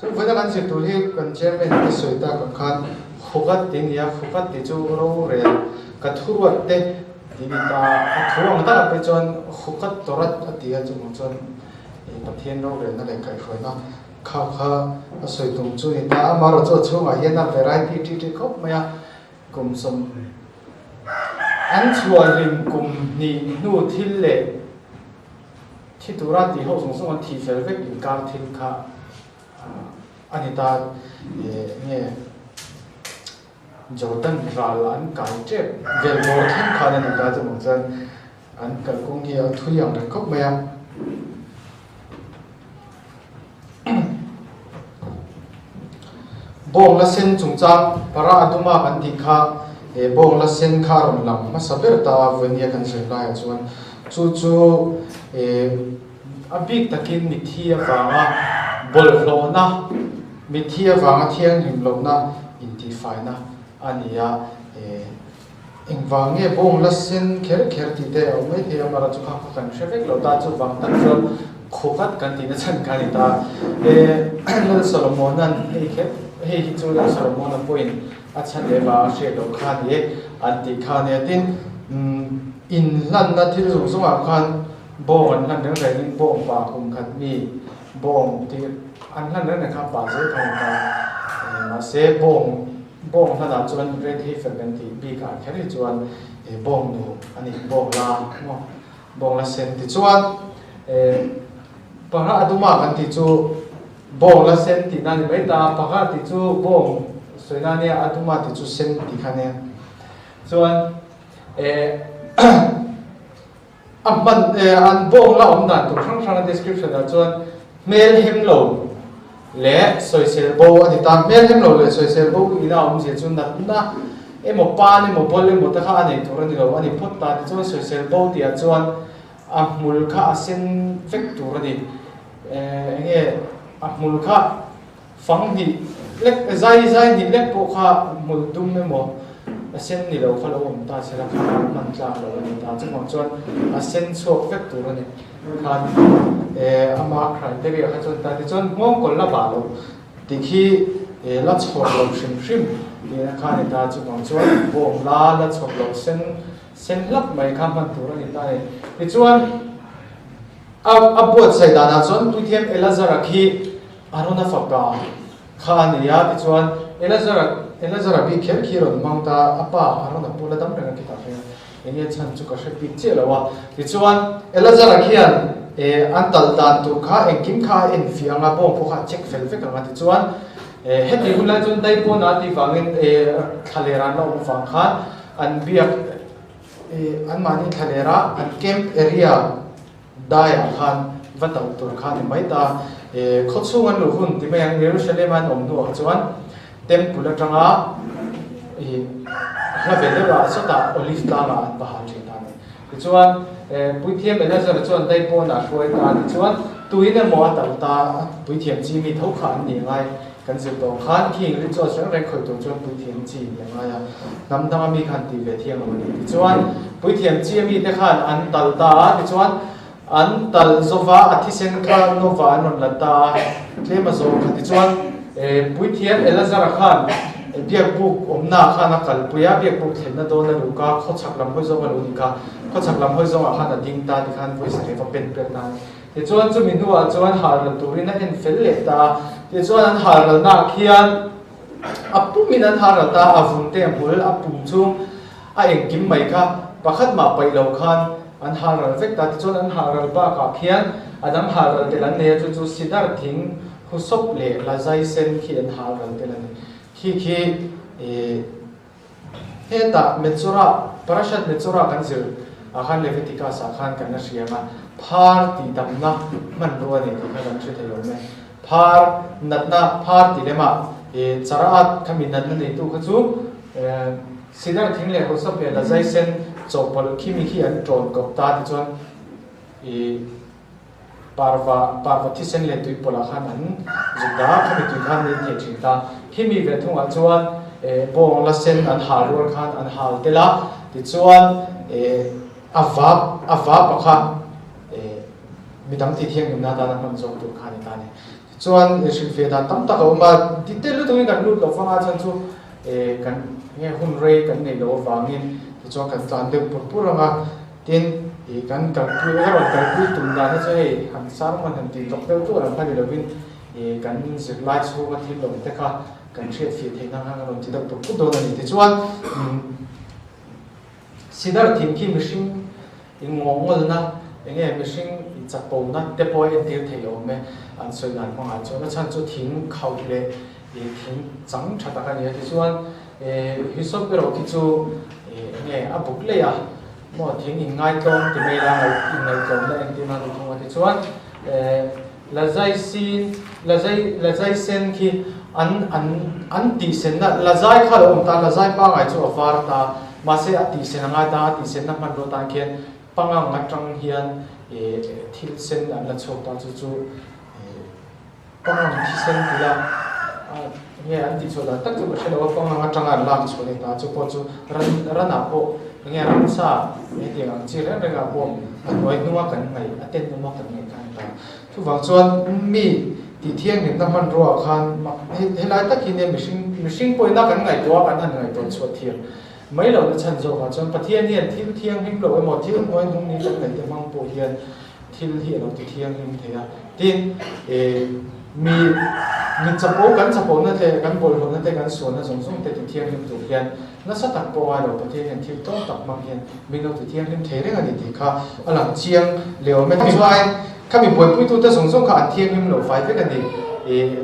so với các sự tu hi cần chairman cái soi ta còn khan khukat tin ya khukat ti chu ro re ka thuruat te ti ta thuang ta pe chon khukat torat atia chu mo chon pathian ro re na le kai khoi na kha kha soi tung chu ni ta amaro chu chunga hian na variety ti khop maya kum som an chuan rim kum ni nu thil le thi tura ti ho song song thi fel vek in kar thil kha anita nge Jordan ral an kai chep vel bor thin kha na ta chu mong chan an kal kong hi a thu yang ren khop maya bong la sen chung chang para aduma kan ti kha bong la sen kha ron lam ma saber ta venia kan se lai chuan chu chu a big takin mi thia wanga bol hlo na mi thia wanga thiang him lo na in ti fai na ania engwange bong la sen kher kher ti te au mai thia mara chu kha kan shevek lo ta chu wang tan ron khukat kan ti na chan kan ta lal solomon an hei chu lal solomon a point a chan le ba she do khan ye anti khan ye tin in lan na thil zung zung a khan bong an lan reng reng bong pa kum khat mi bong ti an lan reng kha pa je thong ta ma se bong na da chuan red he ferment ti bi ka khari chuan bong nu ani bong la mo bong la sen ti chuan para aduma kan ti chu bong la sen ti na ni mai ta para ti chu bong soina ne aduma ti chu sen ti khane chuan amban an bong la om dan tu thang thang description da chuan mel hem lo le social bo ani ta mel hem lo le social bo ina om je chun na emo pa ni mo bol mo ta kha ani tur ni lo ani phot ta ti chuan social bo ti a chuan a mul kha asen vek tur ani nge a mul kha fang hi lek zai ni lek po kha mul dum me mo asen ni lo khalo om ta sera kha man tla lo ni ta chang chuan asen chok vek tur ani khan ama khran te ri kha chon ta ti chon ngom kol la ba lo ti khi la chhor lo shim ni kha ni ta chu ngom chuan bom la chhor lo sen lap mai kha man tur ani ta ni ti chuan a bot sai da na chuan tu thiam elazar khi arona fakka kha ni ya ti chuan elazar bi kher khi ron mang ta apa arona pula dam reng ki ta fe enge chan chu ka she pi che lawa ti chuan elazar khian an tal dan tu kha engkim kha en fianga bom pho kha check fel fe ka ti chuan heti hula chun dai po na ti wangin thalera no wang khan an biak an mani thalera an camp area daya khan vatau tur khan mai ta khochungan lu hun ti mai ang Jerusalem an om nu chuan temple atanga la vedera sota olive ta ma an bahal thi ta ni chuan puithiam elazar chuan dai po na hruai ta ni chuan tuina mo ta ta puithiam chi mi thau khan ni ngai kan zil to khan king ri chu sang reng khoi to chuan puithiam chi ni ngai ya nam dang mi khan ti ve thiam ni chuan puithiam chi mi te khan an tal ta ti chuan an tal zova athisen kha nova non lata tlema zo khati chuan puithiam elazar khan biak buk omna khana kalpuya biak buk thenna do na luka khochak lam hoi zo ma lu ka khochak lam hoi zo a khana ding ta ti khan voice re fa pen pen na ti chuan chu min huwa chuan har turina en fel le ta ti chuan an har na khian apu min an har ta avun te mul apum chu a engkim mai kha pakhat ma pai lo khan an haral vek ta chuan an haral ba ka khian adam haral te lan ne chu sidar thing khusop le la zai sen khi an haral te lan khi heta metsura parashat metsura kan zir a khan leviticus a khan kan a rianga phar ti damna man ro ani ti khan thre thelo me phar natna phar ti lema charaat khamin nan nei tu kha chu sidar thing le khusop le la zai sen chopal khimi khi an tron kop ta ti chuan parva thisen le tui pola khan an zuda khami tui khan ni the thing ta khimi ve thunga chuan bong la sen an hal ro khan an hal tela ti chuan ava pakha mi dang ti thiang nim na ta na man zo tu khani ta ni chuan shil fe da tam ta ko ma detail lu tu kan lu lo fanga chan chu kan nge hun rei kan nei lo wangin chuan kan tlan de pur pur anga tin kan kalkul ron kalkul tum da na che han sang man han ti tok tel tu ran phani lovin kan zir lai chu ma thil lo te kha kan thiet fi the na ha ron ti da pur pur do na ni ti chuan sidar thim ki mihring in ngongol na enge mihring in chapo na te poi en tir thelo me an soi nan ma chu na chan chu thing khau le thing chang thata ka ni ti chuan hi so pero ki chu enge a buk le ya mo thing in ngai tom ti me la ngai tom la en ti na lu thong ti chuan lazai sen ki an ti sen na lazai kha lo ta lazai pa ngai chu afar ta ma se ati sen ngai ta ti sen na man ro ta khen panga ngatang hian thil sen an la chok ta chu panga thi sen pula nge an ti choda tak chu ka lo panga ngatang an lam chu le ta chu po chu ran a po nge ram sa ti ang chi re ga po noi nuwa kan ngai aten nuwa kan ngai kan ta chu wang chuan mi ti thiang nim na man ro khan helai takin ne mihring poina kan ngai to kan han ngai to chu thiang mấy lâu nó chân rồi mà chân bát thiên hiền thiên thiên him lâu một thiên ngôi nung ní chân này thì mang bộ hiền thiên hiền lâu thì thiên him thế à tin mi chập bố nó thế gắn bồi nó thế gắn xuân nó giống giống thế thì thiên him tụ hiền nó sát tập bộ ai lâu bát thiên hiền thiên tốt tập mang hiền mình lâu thì thiên him thế đấy là gì thì khá ở làng chiang liều mấy thằng trai các mình bồi bụi tụ thế giống giống cả thiên him lâu phải thế cái gì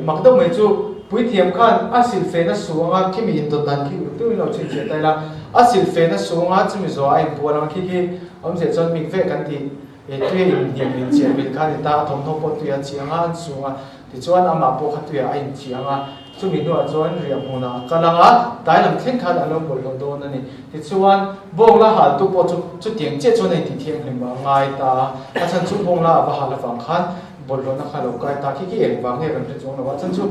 mặc đâu mấy chú bụi thiềm khan asil phê nó xuống á khi mình đột đàn khi tôi lâu chuyện chuyện đây là asil phê nó xuống á chứ mình rồi ai buồn lắm khi ông sẽ cho mình phê cái thì tuy nhiên mình chuyện mình khan thì ta thông thông bột tuy nhiên chiang á xuống á thì cho anh mà bố khát tuy nhiên anh chiang á chứ mình nói cho anh riêng hồ na cái là á tại làm thiên khan anh làm bồi hồ đô này thì cho anh bông là hạt tu bột chút tiếng chết cho này thì thiên hình mà ngay ta anh chân chút bông là và hạt là vàng khan bồi hồ nó khai lâu cái ta khi em vàng nghe gần cái chỗ nào chân chút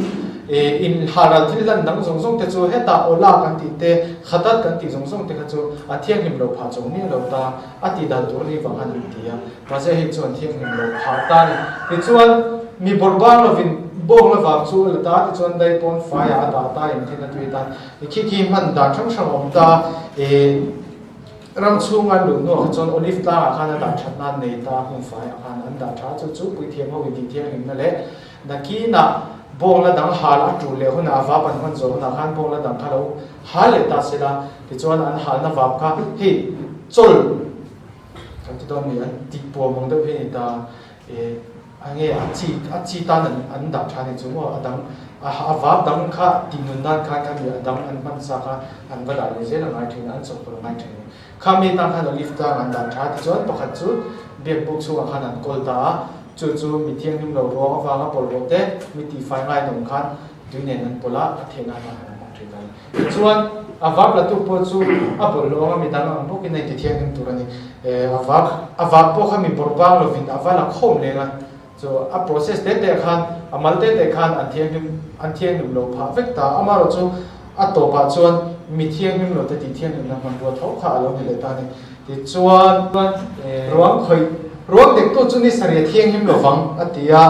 in haral thil lan dang zong zong te chu heta ola kan ti te khatat kan ti zong zong te kha chu a thiang him lo pha chong ni lo ta ati dal tur ni wang han ti ya ma se hi chuan thiang him lo pha ta ni ti chuan mi borbang lo vin bong la wang chu la ta ti chuan dai pon fa ya ta ta in thina tu ta khi khi man da thang sang om ta ram chung an lu no chuan olive ta khan da that na nei ta hum fa ya khan an da tha chu chu pui thiam ho ti thiang him na le na ki na bong la dang hal a tu le huna va pan hon zo na khan bong la dang khalo hal le ta sela ti chuan an hal na va kha hi chol kan ti don mi an ti po mong de he ta ange a chi ta an da tha ni chu mo adang a va dang kha ti nun nan kha kan ya dang an man sa kha an va da le je la ngai thin an chok pro ngai thin kha mi ta khan lift ta an da tha ti chuan pakhat chu bek buk chu khan an kol ta chu mi thiang him lo ro wa nga pol ro te mi ti fai ngai nong khan tu ne nan pola a thena na ma thri dai chuan avak la tu po chu a pol lo nga mi dang ang bo ki nei ti thiang him turani avak po kha mi borbang lo vin avala khom le nga so a process te khan amal te khan an thiang him lo pha vek ta amaro chu a to pa chuan mi thiang him lo te ti thiang him na man ro tho kha lo ni le ta ni ti chuan ruang khoi ruang dek tu chu ni sari thiang him lo wang atia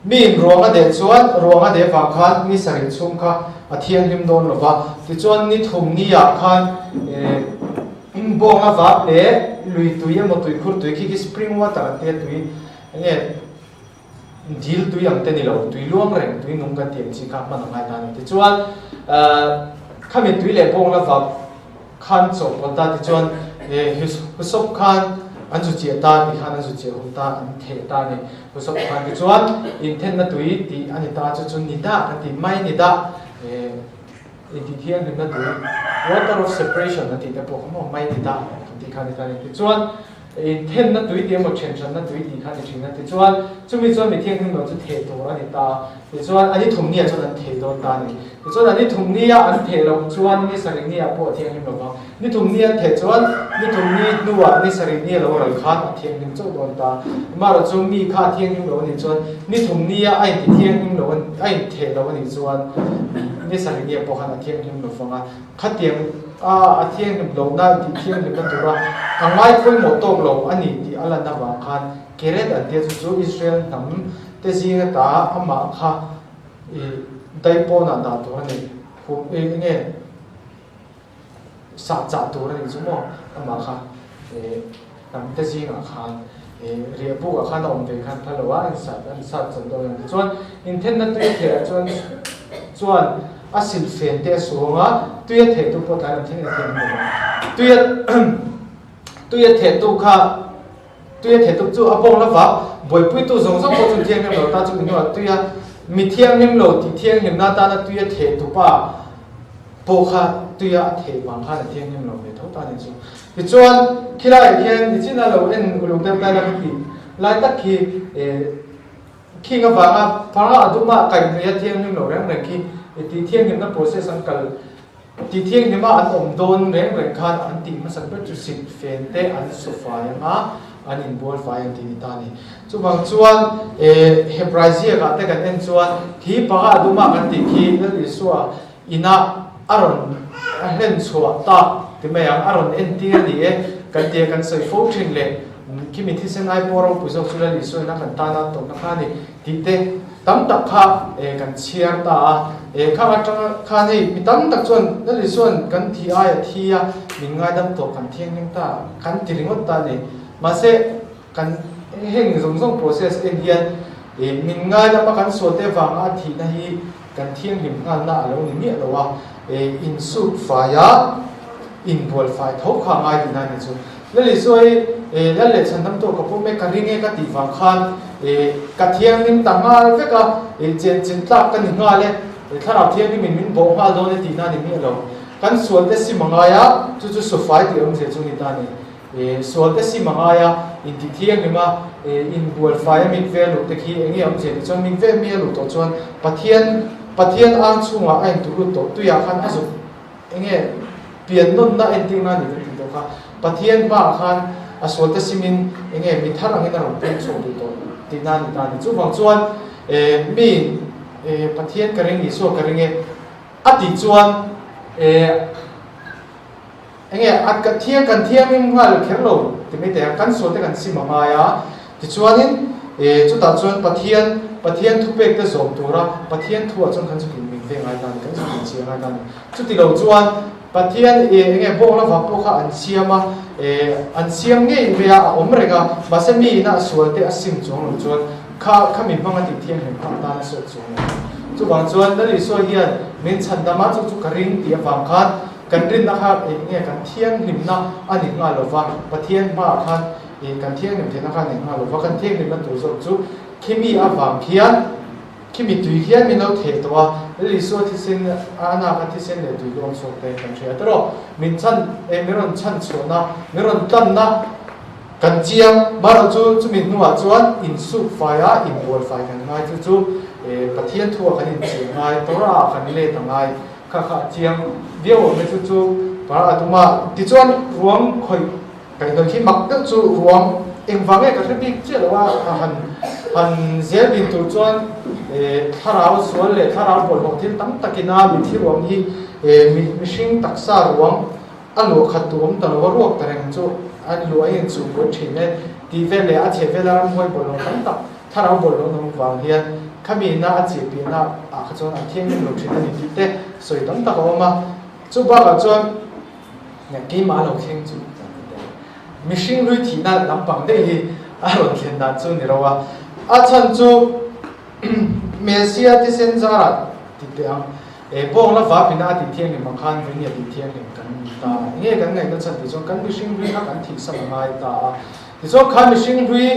mi ruang a de chuan ruang a de wa khan ni sari chum kha a thiang him don lo wa ti chuan ni thum ni ya khan bong a wa le lui tui mo tui khur tui ki spring water te tui nge dil tui ang te ni lo tui luang reng tui nung ka tiang chi ka ma ngai ta ni ti chuan khami tui le bong la wa khan chok pa ta ti chuan husop khan an chu chia ta ni khan an chu chia hum ta an the ta ni husop khan ti chuan in then na tui ti ani ta chu chun ni da an ti mai ni da ti thiang na tui water of separation na ti te po mo mai ni da ti khan ni ta ni ti chuan then na tui ti mo tension na tui ti khan ni thing na ti chuan chumi chuan mi thiang him lo chu the to ani ta ti chuan ani thum ni a chuan an the don ta ni ti chuan ani thum ni a an the lo chuan ni saring ni a po thiang him lo ba ni thum ni a the chuan ni thum ni nuwa ni saring ni lo ral khan thiang him chu don ta ma ro chu mi kha thiang him lo ni chuan ni thum ni a ai ti thiang him lo ai the lo ni chuan ni saring ni a po khan thiang him lo fanga khatiang a thiang him lo na ti thiang him na tura angai khoi mo tok lo ani ti ala na wa khan keret an tia chu Israel nam te zinga ta ama kha daipona da to ani hu nge sa cha to ani chu mo ama kha nam te zinga khan ria bu a khan om ve khan phalawa an sa chan do ani chuan inten na tu the chuan asil fen te suanga tuya the tu po ta thing na thing tuya the tu kha tuya the tu chu apong la wa boi pui tu zong zong ko chu thiang nem lo ta chu no tuya mi thiang nem lo ti thiang nem na ta na tuya the tu pa po kha tuya the wang kha thiang nem lo me tho ta ni chu ti chuan khilai hian ni china lo en lu tem la ki lai tak ki khi nga wanga phara aduma kai me thiang nem lo rang rang ki ti thiang nem na process an kal ti thiang nem an om don reng reng khan an ti ma san per chu sit fen te an sofa ya an involve fire ti ta ni chu bang chuan hebrazia ka te kan en chuan hi pa aduma kan ti khi na ri suwa ina aron hen chua ta ti me yang aron en ti ni kan te kan sai fo thin le kimi thi sen ai porong pu zo chu la li so na kan ta na to na kha ni ti te tam tak kha kan chiar ta kha atang kha ni mi tam tak chuan na ri suan kan thi ai thi ya min ngai dam to kan thiang ning ta kan ti ringot ta ni ma se kan heng zong zong process en hian min ngai dam kan so te wang a thi na hi kan thiang him ngal na lo ni mi lo wa in su fa ya in bol fa tho kha ngai ti na ni chu le li soi la le chan dam to ka pu me ka ringe ka ti wang khan ka thiang nim ta ngal ve ka chen chen tlak kan nga le thara thiang ni min bo ngal do ne ti na ni mi lo kan sual te si mangaya chu so fa ti om se chu ni ta ni sual te si mangaya in ti thiang ni ma in bol fa ya min ve lu te khi engi om se chon min ve mi lu to chon pathian ang chunga ai tu lu to tu ya khan azu engi pian non na ending na ni ti to kha pathian ba khan asol te simin engi mi tharang ina ro pe chu to ti na ni ta ni chu bang chuan mi pathian ka ring ni so ka ring ati chuan enge at ka thiang kan thiang ning ngal kherlo ti me te kan so te kan sima ma ya ti chuanin chu ta chuan pathian thu pek te zom tura pathian thu a chuan kan chu kin min ve ngai ta ni kan chu kin chi ngai ta ni chu ti lo chuan pathian enge bong la va po kha an siama an siam nge ve a om rega ma se mi na sual te asim chong lo chuan kha mi manga ti thiang hem pa ta na so chong chu bang chuan da ri so hian min chan da ma chu ka ring ti awang khan kan rin na kha nge kan thiang nim na ani nga lo wa pathian ma khan kan thiang nim the na kha ni nga lo wa kan thiang nim na tu zo chu kimi awang khian kimi tui khian mi no the to wa ri so thi sin ana ka thi sin le tu dong so te kan thia tro min chan meron chan chona meron tan na kan chiam maro chu min nuwa chuan in su fa ya in bol fa kan ngai chu pathian thu kan in chi ngai tora kan le ta ngai kha chiam dia wo me chu para atuma ti chuan ruang khoi kai do khi mak ta chu ruang eng wange ka thbi che lawa han zel bin tu chuan tharau sual le tharau bol hong thil tam takina mi thi ruang hi mi hring taksa ruang alo khatum ta lo ruak ta reng chu an lu ai chu ko thine ti ve le a che ve la ram hoi bol tam tak tharau bol lo nom wang hian khami na a che pi na a kha chon a thiang ni lo thina ni ti te soi tam tak oma chu ba ga chuan ya ki ma lo kheng chu mihring lui thina lampang de hi a ron thlen dan chu ni rawa a chan chu mesia ti sen zara ti te ang bong la va pina ti thiang ni makhan ring ya ti thiang ni kan ta nge kan ngai na chan ti chu kan mihring lui na kan thi sa ngai ta ti chu khan mihring lui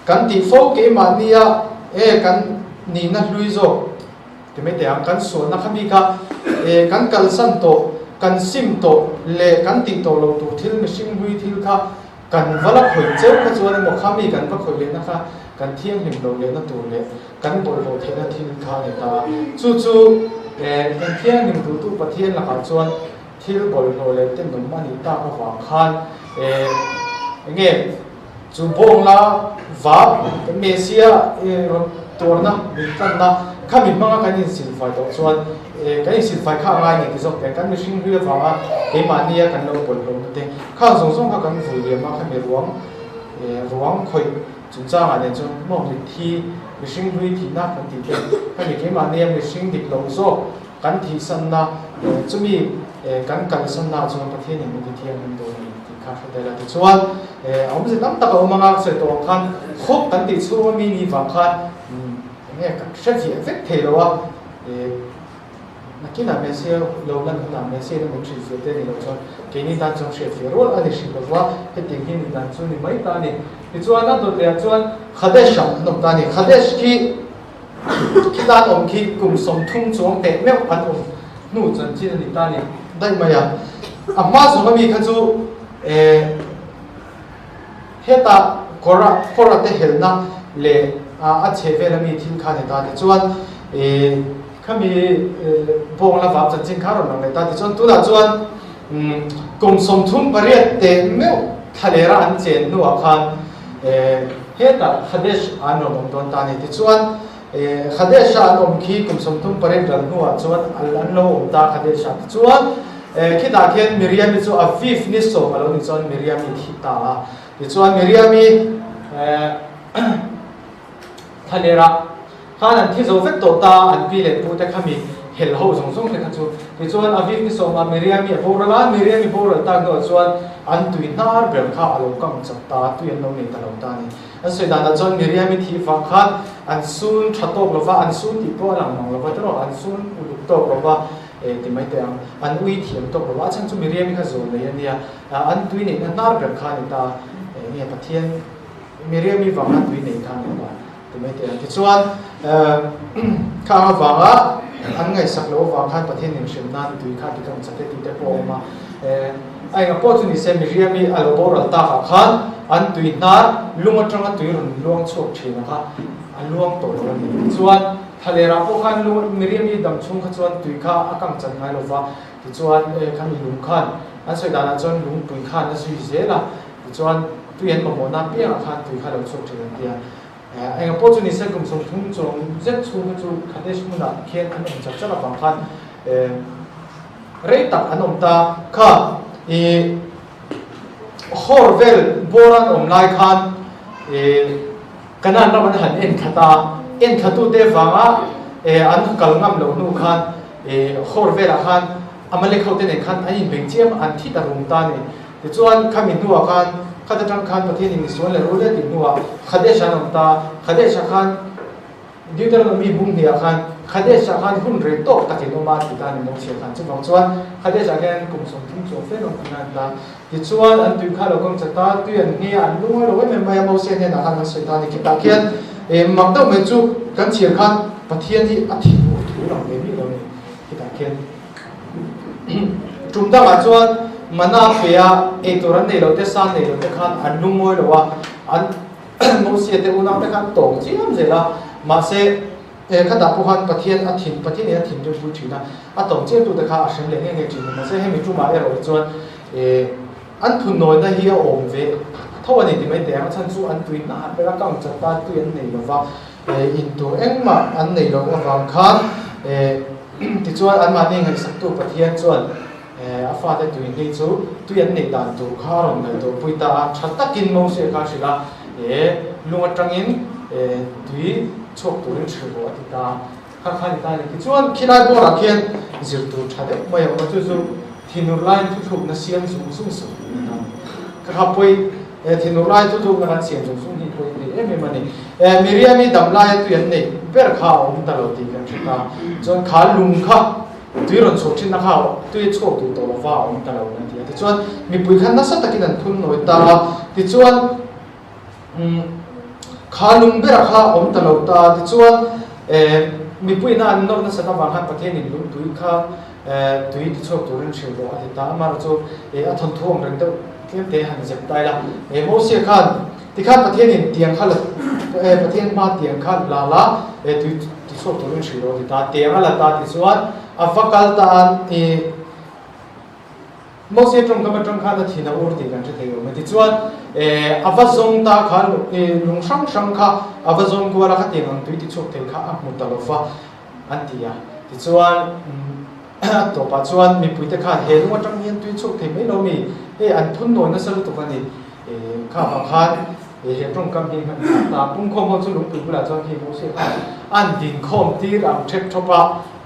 kan ti fo ke ma nia kan ni na lui zo ti me te ang kan so na khami ka kan kal san to kan sim to le kan ti to lo tu thil mihring lui thil kha kan vala khoi cheu kha chuan mo khami kan pa khoi le na kha kan thiang him lo le na tu le kan bol lo the na thil kha le ta chu kan thiang him tu pathian la kha chuan thil bol lo le ten nom mani ta ka wa khan nge chu bong la va mesia torna tan na khami manga kan in sil fai to chuan kan in sil fai kha ngai ni ti zok kan mihring ri wa he mania kan lo bol lo te kha zong zong kha kan vui le ma kha me ruang khoi chúng ta mà nên cho mong lịch thi lịch sinh huy thì na phần thì cái cái mà niệm lịch sinh địch lâu số cắn thì sân na chúng mi cắn sân na choประเทศนี้มันที่มันโดนที่ข้าพเจ้าที่ส่วนông sẽ nắm tất cả ông mang sẽ tổ khăn khúc cắn thì số mi vàng khăn nghe các sách gì vết thể rồi na kina Messi lâu lần na Messi nó một sự việc thế này rồi cái này đang trong sự việc rồi anh ấy xin lỗi cái tình hình đang trong này mấy ta này thì cho anh tôi để cho anh Kadesh nó ta này Kadesh khi ta ông khi cùng sống thung xuống để mấy anh ông nụ chân chỉ là ta này đây mà ya amma số mi khaju hết ta kora te helna le a cheve la mi thin kha ne ta de chuan khami bong la va chan chin kha ro na ta de chuan tu la chuan kum som thum pariat te meu thalera an chen nu a khan heta Kadesh an rom don ta ne de chuan Kadesh an om khi kum som thum pariat ran nu a chuan an lo om ta Kadesh chuan khi ta khen Miriam chu Aviv ni so alo ni chuan Miriam ni thi ta de chuan Miriam thalera khan an thi zo vek to ta an pi le pu te khami hel ho zong zong te khachu ti chuan Aviv ni so ma Miriam mi borala Miriam mi borala ta no chuan an tui nar ber kha alo kam chak ta tu yan lo ni ta lo ta ni an soi da na chuan Miriam mi thi fa khan an sun thatop lova an sun ti po lang mang lova tro an sun uluk to lova ti mai te an ui thiam to lova chang chu Miriam mi kha zo le ya an tui ni nar ber kha ni ta ni pathian Miriam mi wang an tui ni kha ni ba ti mai te ti chuan kha wanga an ngai sak lo wang khan pathian ning shin nan tui kha ti kam chate ti te po ma ai nga po chu ni se Miriam mi alo bor ta khan an tui nar lunga tanga tui ron luang chok thina kha an luang to lo ni chuan thalera po khan lu Miriam mi dam chung kha chuan tui kha akam chan ngai lo wa ti chuan khan lung khan an soi da na chuan lung pui khan na sui zela ti chuan tui en mo na pia khan tui kha lo chok thina tia ai nga po chu ni se kum som thum chong zet chu chu Kadesh mu na khen an om chak chak bang khan rei tak an om ta kha Horvel boran om lai khan kanan raman han en khatu te wanga an kalngam lo nu khan Horvel a khan amale khote ne khan ani bengchem an thi ta rum ta ne ti chuan khami nu a khan khata tang khan pathian ni suan le rule ti nu a Kadesh an om ta Kadesh khan Deuteronomy bung ni a khan Kadesh khan hun re to ta ke no ma ti ta ni no che khan chu bang chuan Kadesh again kum som thum so fe no kan ta ti chuan an tui kha lo kong chata tu an ni an lu lo me mai mo se ne na khan se ta ni ki ta kian mak do me chu kan chiar khan pathian hi a thi bu thu lo me mi lo ni ki ta kian tum da ma chuan mana pea toran nei lo te san nei lo te khan an lu moi lo wa an mo se te una te khan tong chi am zela ma se khá đạo phúc hân pathian a thìn a thìn cho vui thìn a tổng chế tu được khá a sinh lệ nghe chuyện mà sẽ hay mình chú mà rồi cho anh thun nói na hi ổn về thâu anh thì mấy tiếng chân su anh tùy na bây giờ càng chặt ta tùy anh này là vào in tu em mà anh này là vào khan thì cho anh mà nên hay sắc tu pathian cho a pha để tùy này chú tùy anh này đàn tu khá rồi này tu bùi ta chặt ta kinh mong sẽ khá xí là luôn ở trong in tùy chok tu rin chhibo ati ta kha kha ni ta ni ki chuan khilai bo ra khian zir tu thade mai ma chu chu thinur line thu thuk na siam sung sung su ka kha poi thinur line thu thuk na siam sung sung ni poi ni em mani Miriam mi dam lai tu yan nei per kha om ta lo ti kan ta chuan kha lung kha tui ron chok thin na kha tui chok tu to wa om ta lo na ti chuan mi pui khan na sa takin an thun noi ta ti chuan khá lung bê ra khá ổn ta lâu ta thì chuan mi pui na an nor na sa ta wang khan pathian in lung tui kha tui ti chok tu rin chhibo ati ta ma ro chu a thon thuang reng to kem te han zep tai la mo se khan ti khan pathian in tiang kha la pathian ma tiang khan la tui ti chok tu rin chhibo ati ta tiang ala ta ti chuan avakal ta an mo se trong khan da thina ur ti kan che thei ti chuan avazong ta khan lung sang kha avazong ko la kha te ngang tui ti chok thei kha mu ta lo fa antia ti chuan to pa chuan mi pui te kha he lu tang hian tui chok thei mai lo mi an thun no na salu to kan ni kha ma khan เห็นตรงกับนี้มันตาปุ่งคอมเขาจะลุงปุ่งเวลาจอนที่โมเสสอันดินคอมที่เราเช็คทบะ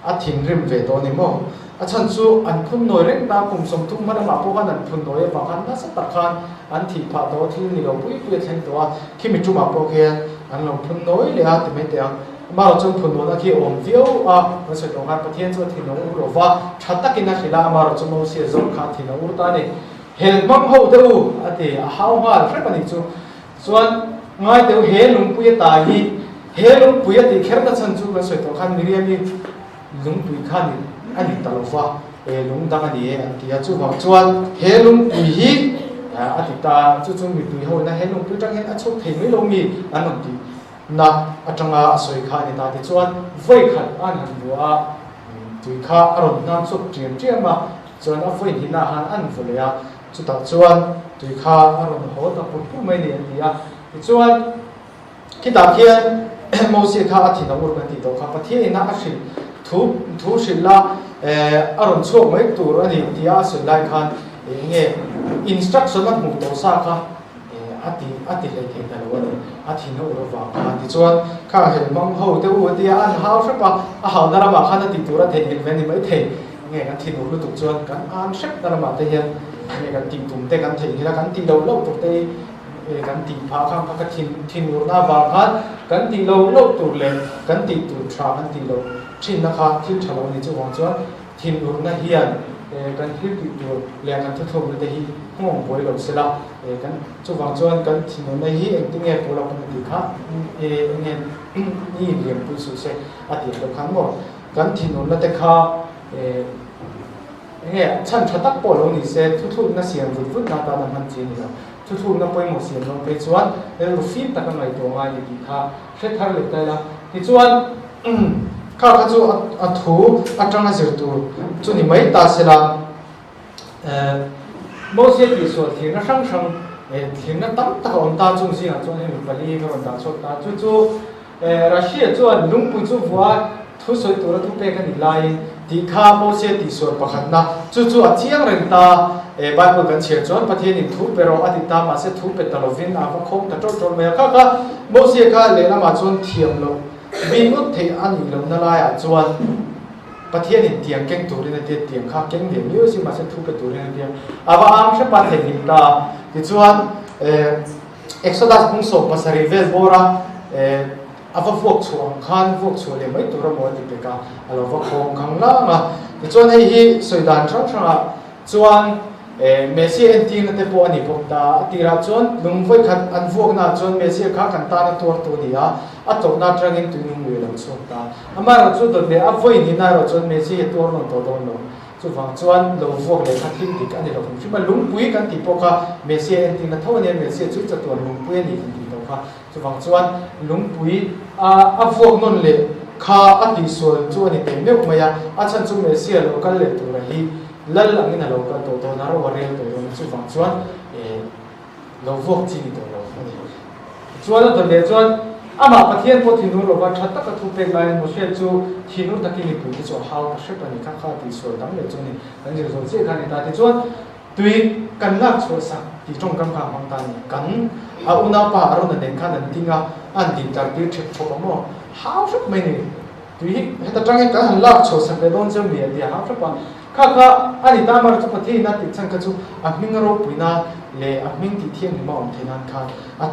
อัฐินริมเวตัวนี้มั้งอาจารย์สู้อันพุ่นน้อยเร่งตาปุ่มสมทุกมันมาพวกกันอันพุ่นน้อยบางครั้งน่าสตักขันอันที่ผ่าตัวที่นี่เราปุ้ยเช่นตัวที่มีจุมาพวกเองอันเราพุ่นน้อยเลยที่ไม่เดียวมาเราจนพุ่นน้อยนั่นที่อมวิวเราใช้ตรงกันประเทศส่วนที่น้องอุรวาชัดตะกินนักศิลามาเราจนโมเสสจงขันที่น้องอุตานี่เห็นมั่งเขาเดียวอันที่หาวมาใช่ปะนี่จูส่วนง่ายเดียวเห็นลุงปุ้ยตายเห็นลุงปุ้ยที่แค่ตัดสันจูเราใช้ตรงกันนี่เรียกลุงปุ้ยขันอันนี้ตลอดว่าลุงดังอันนี้อันที่จูบางส่วนเฮลุงปุยอันที่ตาจูมีปุยเขานะเฮลุงปุยจังเห็นอันชุดเห็นไม่ลงมีอันนั้นดีนะอันจังอาสวยขานี่ตาที่ส่วนไฟขัดอันหันบัวตุยขาอารมณ์น้ำสุกเจียมเจียมมาส่วนอันไฟที่น่าหันอันฝุ่นเลยจุดตัดส่วนตุยขาอารมณ์โหดตะปุ่นผู้ไม่เนียนดีส่วนคิดตาเขียนโมเสสขาอันที่น้องอุกันที่ตัวข้าพเจ้าน่าชินทุศิลาอารมณ์ชั่วไม่ตัวนี่ที่อาศัยได้คันเนี่ยอินสตรัคชั่นนั้นหมู่ตัวซาค่ะอธิเลยเห็นแต่ละวันอธิโนรวาคันที่ชวนข้าเห็นมังเขาเดี๋ยวที่อันหาวใช่ปะหาวดารามาคันที่ตัวเทียนเว้นไม่เทียนเนี่ยกันที่โนรุตุชวนกันอันเช็คดารามาเทียนเนี่ยกันติ่งตุ่มเตกันเทียนที่ละกันที่เราเล่าตัวเตกันติ่งพาข้างพักทินโนรนาบางคันกันที่เราเล่าตัวเล่กันที่ตัวทรากันที่เราชินนะคะที่ชาวบ้านนี่จะวางส่วนทินอุรนาเฮียนกันที่ตัวเลี้ยงกันทุกๆเลยที่ห้องบอยหลงเสียละกันจะวางส่วนกันทินอุรนาเฮียนที่เงี้ยพวกเราเป็นดีค่ะเงี้ยนี่เลี้ยงผู้สูงเสียอาทิตย์ละครั้งหมดกันทินอุรนาเด็กค่ะเงี้ยฉันชัดตักปอลงนี่เสียทุกๆนั่นเสียงวุ่นๆน่าตามันจีนี่ละทุกๆนั่นไปหมดเสียงลงไปส่วนรูฟินตะกันไหนตัวง่ายดีค่ะเช็ดทางเล็กได้ละที่ส่วนข้าพเจ้าอัฐูอัตรังสิรตูจุนี่ไม่ตาเสละโมเสสที่ส่วนที่นั่งช่างที่นั่งตั้งตะวันตาจุงสิงจุนี่มันไปลีก็มันตาชดตาจู่รัสเซียจวนลุงปุจุว่าทุสวยตัวทุเปกันอีไลที่ข้าโมเสสที่ส่วนประคันนะจู่อาเจียงเรนตาบาลกันเชียร์จวนประเทศนี้ทุเปโรอดิตามาเสทุเปตลวินอาฟคงตะโจโจเมียข้าโมเสสข้าเลนะมาจวนเทียมโลวินุษย์ที่อันนี้เรานั่นแหละจวนประเทศนี้เตียงเก่งตัวนี้เตียงข้าเก่งเดียวนี้สิมาเสทุเปตัวนี้เตียงอาว่าอังเช่นประเทศนี้ตาที่จวนเอ็กซ์ดัสพุ่งส่งภาษาริเวสโบราอาว่าพวกชัวขันพวกชัวเลยไม่ตัวเราหมดที่เป็นการเราว่าคงขังล่างอ่ะที่จวนให้ฮีสุดานช่างอ่ะจวนเมสซี่เอ็นทีนั่นเองพวกนี้พวกตาที่เราจวนลุงไว้ขัดอันพวกน่าจวนเมสซี่ข้ากันตาในตัวนี้อ่ะอัตโตน่าจะเงินตัวนึงเวลาชดตาอามาเราจวนตัวเดียอัพไว้นี่น่าเราจวนเมสซี่ตัวนั้นตัวนั้นจู่ฟังจวนเราพวกเลยขัดทิ้งติดอันนี้เราผมคิดว่าลุงปุ้ยกันที่พวกเมสซี่เอ็นทีนั่นเท่านี้เมสซี่จุดจะตัวลุงปุ้ยนี่ที่ตัวค่ะจู่ฟังจวนลุงปุ้ยอัพวกนั่นเลยข้าอันที่ส่วนจวนนี่เต็มเยอะมากอาจารย์จู่เมสซี่เราก็เลยตัวนี้ลัลลังนี่เราก็ตัวนั้นเราเรียนตัวนี้จู่ฟังจวนเราพวกที่นี่ตัวเราจวนตัวเดียวจวนอามาประเทศพวกที่นู้นเราว่าชัดตะกัทุเป็นลายโมเสสจู่ที่นู้นตะกี้นี่ปุ่นที่จะหาวเชื่อปนิข้าที่ส่วนดังเลยจวนนี่ดังจากส่วนเสียกันนี่ตาที่จวนตุยกันลักชัวสักที่ตรงกำกับของตานี่กันอุณาป่าเราเนี่ยเด่นขนาดนี้งาอันดินจากที่เช็คชกมั่วหาวชักไม่เนี่ยตุยเหตุจังกันหันลักชัวสักเลยโดนเจ้าเมียเดียหาวชักว่าข้าอันนี้ตามมาจุดประเทศนั้นติดสังกัดจู่มิงเราปุยนาเล่มิงที่เที่ยงมาอมเทนันค่ะ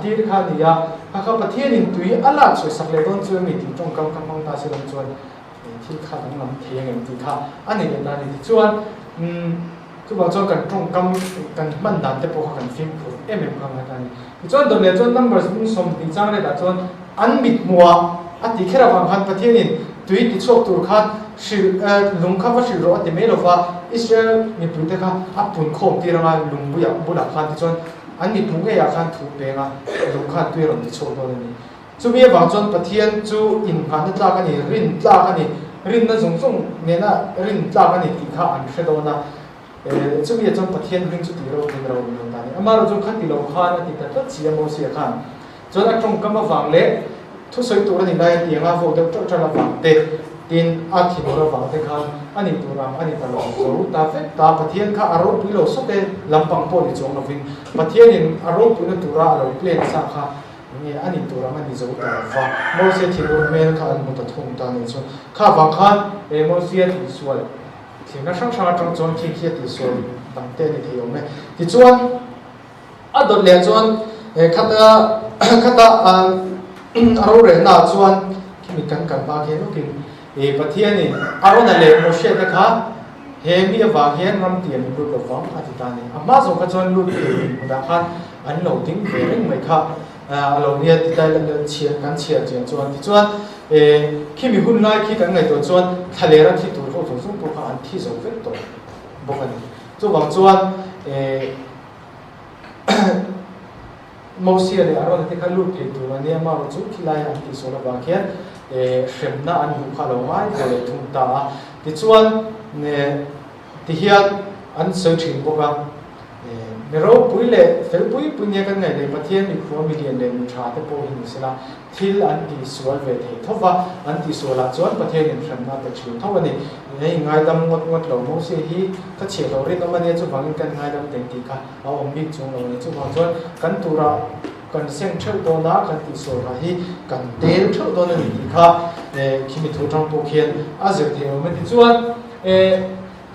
ที่ข้าเนี่ยข้าประเทศนี้ตุยอะไรช่วยสักเล็กน้อยช่วยมีที่ตรงกำมังตาเสด็จชวนที่ข้าต้องนำเทียงอย่างที่ข้าอันนี้เป็นอะไรที่ชวนทุกบางช่วงกันตรงกำกันมันดันแต่พวกกันฟิล์มพูดกันอะไรนี่ชวนตัวเนี่ยชวนนัมเบอร์มุ่งสมที่จังเลยแต่ชวนอันมิดมัวที่แค่เราฟังประเทศนี้ตุยที่ชกตัวข้าลุงข้าว่าชื่อรถแต่ไม่รู้ว่าอิสราเอลมีปุ่นเด็กข้าปุ่นโคมที่เราลุงบุหลักข้าที่ชวนอันนี้ปุ่นก็อยากข้าถูกเบงลุงข้าตัวเราที่ชกตัวนี้จู่มีบางช่วงประเทศจู่อินพันธุ์ตากันนี่รินตากันนี่รินนั่นส่งเนี่ยนะรินตากันนี่ที่ข้าอันเชื่อตัวนะจู่มีช่วงประเทศรินจู่ที่เราที่เราอยู่ตอนนี้อามาเราจู่ข้าที่เราข้านะที่แต่ตัวเสียโมเสียข้าจู่นักจงกำมาฟังเล่ทุกสิ่งตัวนี้ได้ที่งาโฟเดอร์จะระวังเต tin a thi ro wa te khan ani turam ani ta lo zo ta fe ta pathian kha aro pilo so te lampang po ni chong lovin pathian in aro pu na tura aro plan sa kha ni ani turam ani zo ta wa mo se thi ro mel kha an mu ta thong ta ni so kha wa khan e mo sia thi sual thi na sang sang tang chon thi khia ti sual tam te ni thi me ti chuan a dot le chuan e khata aro re na chuan mi kan ba ke no ki e pathian ni aro na le mo she ta kha he mi wa hian ram tian ru lo wang a ti ta ni ama zo ka chuan lu ti da khan an lo ding ve reng mai kha a lo nia ti dai la chian kan chian chen chuan ti chuan e khi mi hun nai khi kan ngai to chuan thale ra thi tur ho zo zum pu kha an thi zo ve to bo kan chu wang chuan e mo sia le aro te kha lu ti tu ni ama ro chu khilai an ti so la ba khian e hremna an hu kha lo mai le thum ta ti chuan ne ti hian an so thin bo ka ne ro pui le fel pui punya kan ngai le pathian ni kho million le tha te po hin sila thil an ti sual ve the thowa an ti suala chuan pathian in hremna te chu thowa ni nei ngai dam ngot lo mo se hi ka che lo ri ka mania chu bangin kan ngai dam te ti kha a om mi chung lo ni chu bang chuan kan tura kan seng theu do na kan ti so ra hi kan tel theu do na ni ti kha khimi thu tang po khian a ze the me ti chuan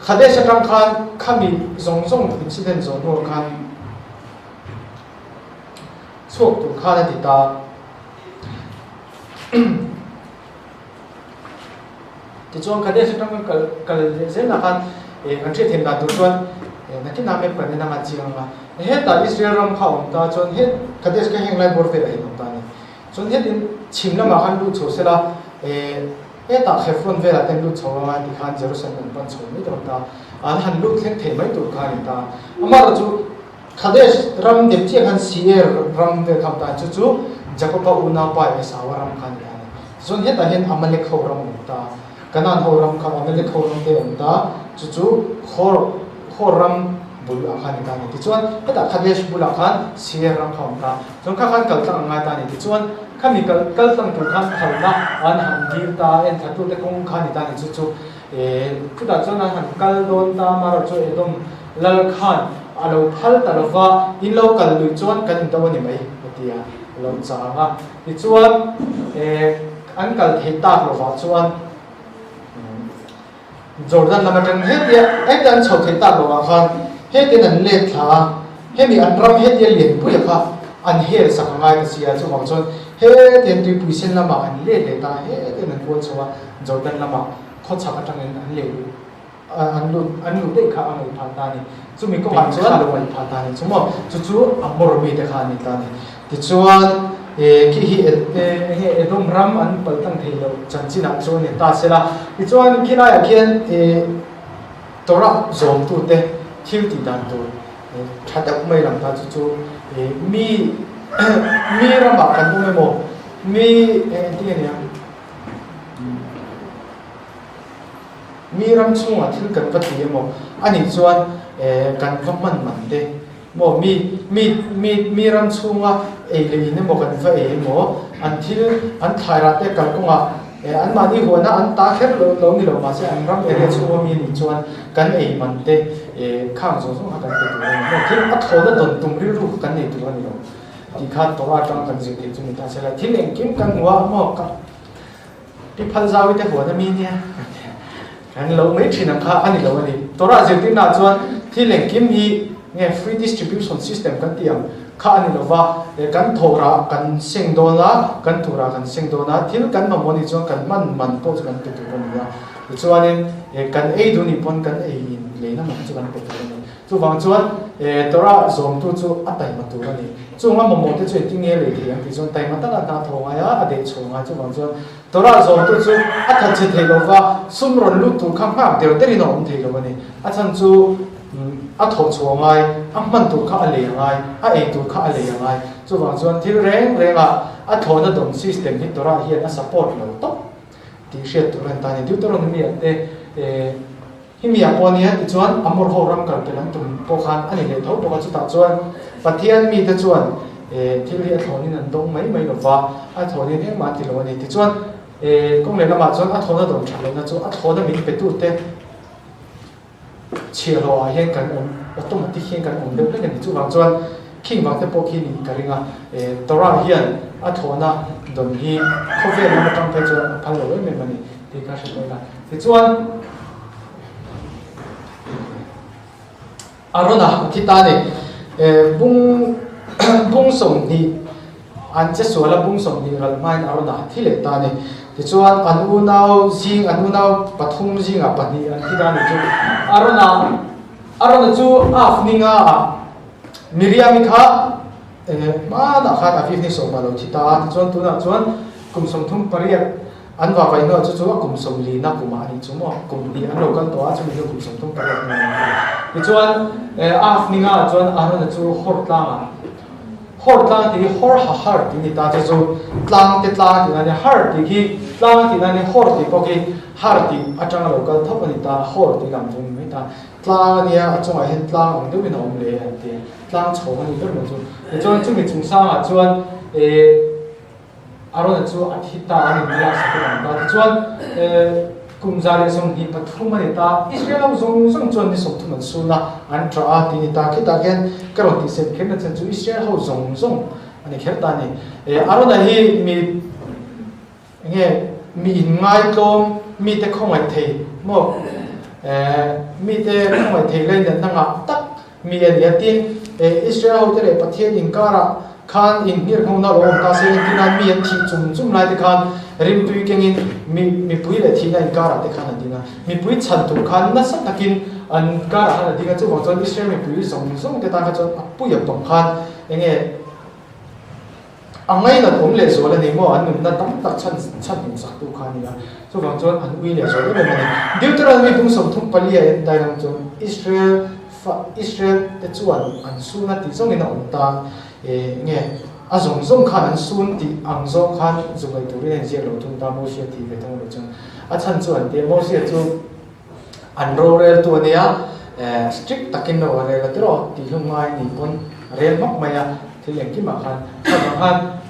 khade sa tang khan khami zong zong incident zo no khan chok tu kha ti ta ti chuan khade sa tang kal ze na khan kan che them da tu chuan na ki na me pa ne na ma chi ma he ta Israel ram kha om ta chuan he khade sa heng lai bor ve ai nom ta ni chuan he din chim na ma khan lu chu se la he ta Hebron ve la ten lu chu ma ti khan Jerusalem pan chu ni dom ta an han lu thleng the mai tur kha ni ta ama ro chu khade ram de che khan sier ram ve kham ta chu Jacob una pa e sawaram khan ni ani chuan he ta hen amalek ho ram ta kanan ho ram kha amalek ho ram te om ta chu khor ram bul akhan ta ni ti chuan heta khadesh bul akhan sier ram kham ta chuan kha khan kal tang nga ta ni ti chuan khami kal tang tu khan khalna an han dir ta en thatu te kong khan ta ni chu puta chuan an han kal don ta mar chu edom lal khan alo phal ta lova in lo kal lu chuan kan ta wani mai tia lo cha nga ti chuan an kal the ta lova chuan Jordan lamatan he dia dan chho the ta lova khan he tin an le tha he mi an ram he dia lien pu ya kha an her sa ngai ka sia chu bang chon he ten tu puisen lama an le ta he tin an ko chwa Jordan lama kho cha ka tang an le an lu te kha an pha ta ni chu mi ko han chuan lo an pha ta ni chu mo chu amor mi te kha ni ta ni ti chuan ki hi edom ram an pal tang thei lo chan china chu ni ta sela ti chuan kina ya khian tora zom tu te thil ti dan tu thatak mai ram ta chu mi ram ba kan bu mo mi ti ne mi ram chunga thil kan pati mo ani chuan kan va man te mo mi ram chunga le ne mo kan va mo an thil an thaira te kan konga an ma ni hona an ta kher lo ni lo ma se an ram ere chunga mi ni chuan kan man te khang zo so kan te tu mo thil a thoda don tum ri ru kan nei tu ani lo ti kha to wa tang kan ji ti chu ni ta se la thil en kim kan wa mo ka ti phal zawi te hona mi nia kan lo mai thin kha ani lo ani tora je ti na chuan thil en kim hi nge free distribution system kan tiam kha ani lo wa kan thora kan seng do na kan thura kan seng do na thil kan ma moni chuan kan man po kan tu tu ni ya chuanin kan ei du ni pon kan ei in le na ma chu kan pe tu ni chu wang chuan tora zom tu chu atai ma tu ani chu nga mo te chu ti nge le ti ang ti chuan tai ma ta na thonga ya ade chunga chu wang chuan tora zom tu chu atha che thei lo wa sum ron lu tu kham ma de te ri no om thei lo ani a chan chu a tho chungai a man tu kha le ngai a ei tu kha le ngai chu wang chuan thil reng a tho na dom system hi tora hian a support lo to ti shet tu ran ta ni tu tor ni ate hi mi aponia ti chuan amor ho ram kal pelan tum po khan ani le tho to ka chu ta chuan pathian mi te chuan thil hi a thoni nan dong mai lo wa a thoni ne ma ti lo ni ti chuan công nghệ làm mà chọn thôn nó đồng chọn là chọn thôn nó mình phải tu thế chia lo hiện cái automatic hiện cái được cái này chú vào chọn khi vào cái bộ kia cái gì à tàu hiện thôn nó đồng hi không phải là một trong cái chọn phá lỗi mình mà thì cái sự đó là thì chọn arona kita ni bung som ni an che so la bung som ni ral mai arona thile ta ni ti chuan an u nau pathum jing a pani an kita ni chu arona chu afninga miriam kha ma na kha ta fi ni so ma lo thita chuan tu na chuan kum som thum pariat an va vai no chu kum som li na kuma ni chu mo kum li an lo kan to a chu mi kum som thum pariat ni chuan afninga chuan arona chu hortlang ti hor ha har ti ni ta chu tlang te tlang ti na har ti ki tlang ti na ni hor ti ko ki har ti atang lo kal thop ni ta hor ti gam jung me ta tlang ni a chung a hen tlang ang de mi nom le han ti tlang chho ni ber mo chu mi chung sa a chuan arona chu a thi ta ani mi la sa ta chuan kum zale song hi pathum ani ta Israel zong chuan ni som thum su na an tra a ti ni ta ki ta gen karon ti se khen na chen chu Israel ho zong ani kher ta ni arona hi mi ngai tom mi te khong ai thei mo mi te khong ai thei lein na nga tak mi ani atin Israel ho te le pathian in kara khan in hir khong na lo ta se tin an mi thi chum lai te khan rim tui kengin mi pui le thina in kara te khan adinga mi pui chan tu khan na sa takin an kara han adinga chu wang chon Israel mi pui zong te ta kha chon pui a pang khan angai na tom le zo la ni mo an na tam tak chan in sak tu khan ni chu wang chon an ui le zo le me ni Deuteronomy bung som thum pali a dai ram chon Israel te chuan an su na ti zong in on ta a zong khan an sun ti ang zong khan zungai tu ren je lo tung ta mo sia ti ve tong lo chung a chan chuan te mo sia chu an ro rel tu ania strict takin no re la tro ti hung mai ni pon rel mak maya thileng ki ma khan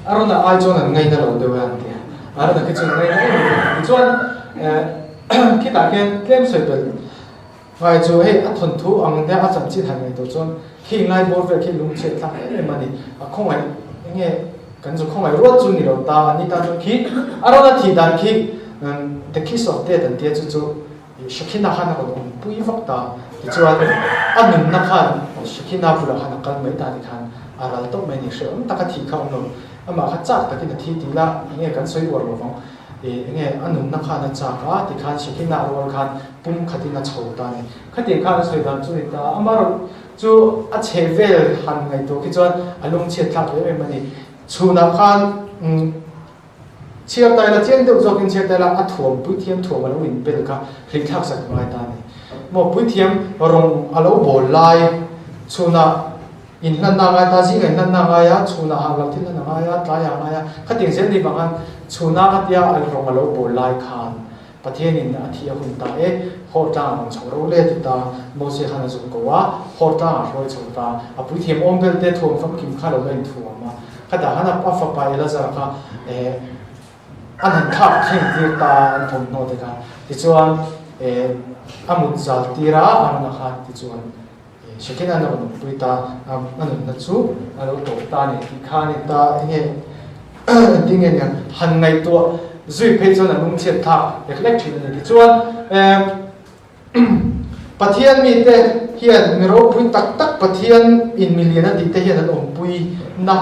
arona ai chon an ngai na lo de wan ti arona ki chung ngai na chuan ki ta ken tlem soi bel vai chu he a thon thu ang de a cham chi than ngai to chuan khi ngai bo ve khi lung che thak e mani a khong ai kan zo khong ai ro chu ni lo ta ni ta chu khi arona thi dan khi the kiss of death and death chu shakina khana ko pui vak ta ti chuan anun na khan shakina pula khana kal mai ta ni khan aral to mai ni shom ta ka thi kha no ama kha chak ta ki na thi ti la kan soi war lo vong anun na khana cha ka ti khan shakina ro khan pum khatina chho ta ni khati khan soi dan chu ni ta amaro chu a chevel han ngai to ki chuan alung che thak le mani chuna khan chiar tai la chiang deuh zokin chiar tai la a thuam pui thiam thuam alo in pel kha hlik thak sak mai ta ni mo pui thiam rong alo bol lai chuna in hlan na ngai ta ji ngai hlan na ngai ya chuna ha la thil na ngai ya ta ya ngai ya khating zel ni bangan chuna ka tia al rong alo bol lai khan pathian in a thia hun ta horta ang choro le ti ta mo se khana zum ko wa horta a roi chota a pui thiam om bel te thuam fam kim kha lo gain thuama khada hana pa fa pa ela za kha an han khap thing ti ta an thom no te ka ti chuan amut zal tira an na kha ti chuan shekina na no pui ta an na chu alo to ta ni ti kha ni ta ding han ngai to zui pe chuan an che tha reflect ni ti chuan pathian mi te hian mi ro pui tak pathian in million ti te hian an om pui na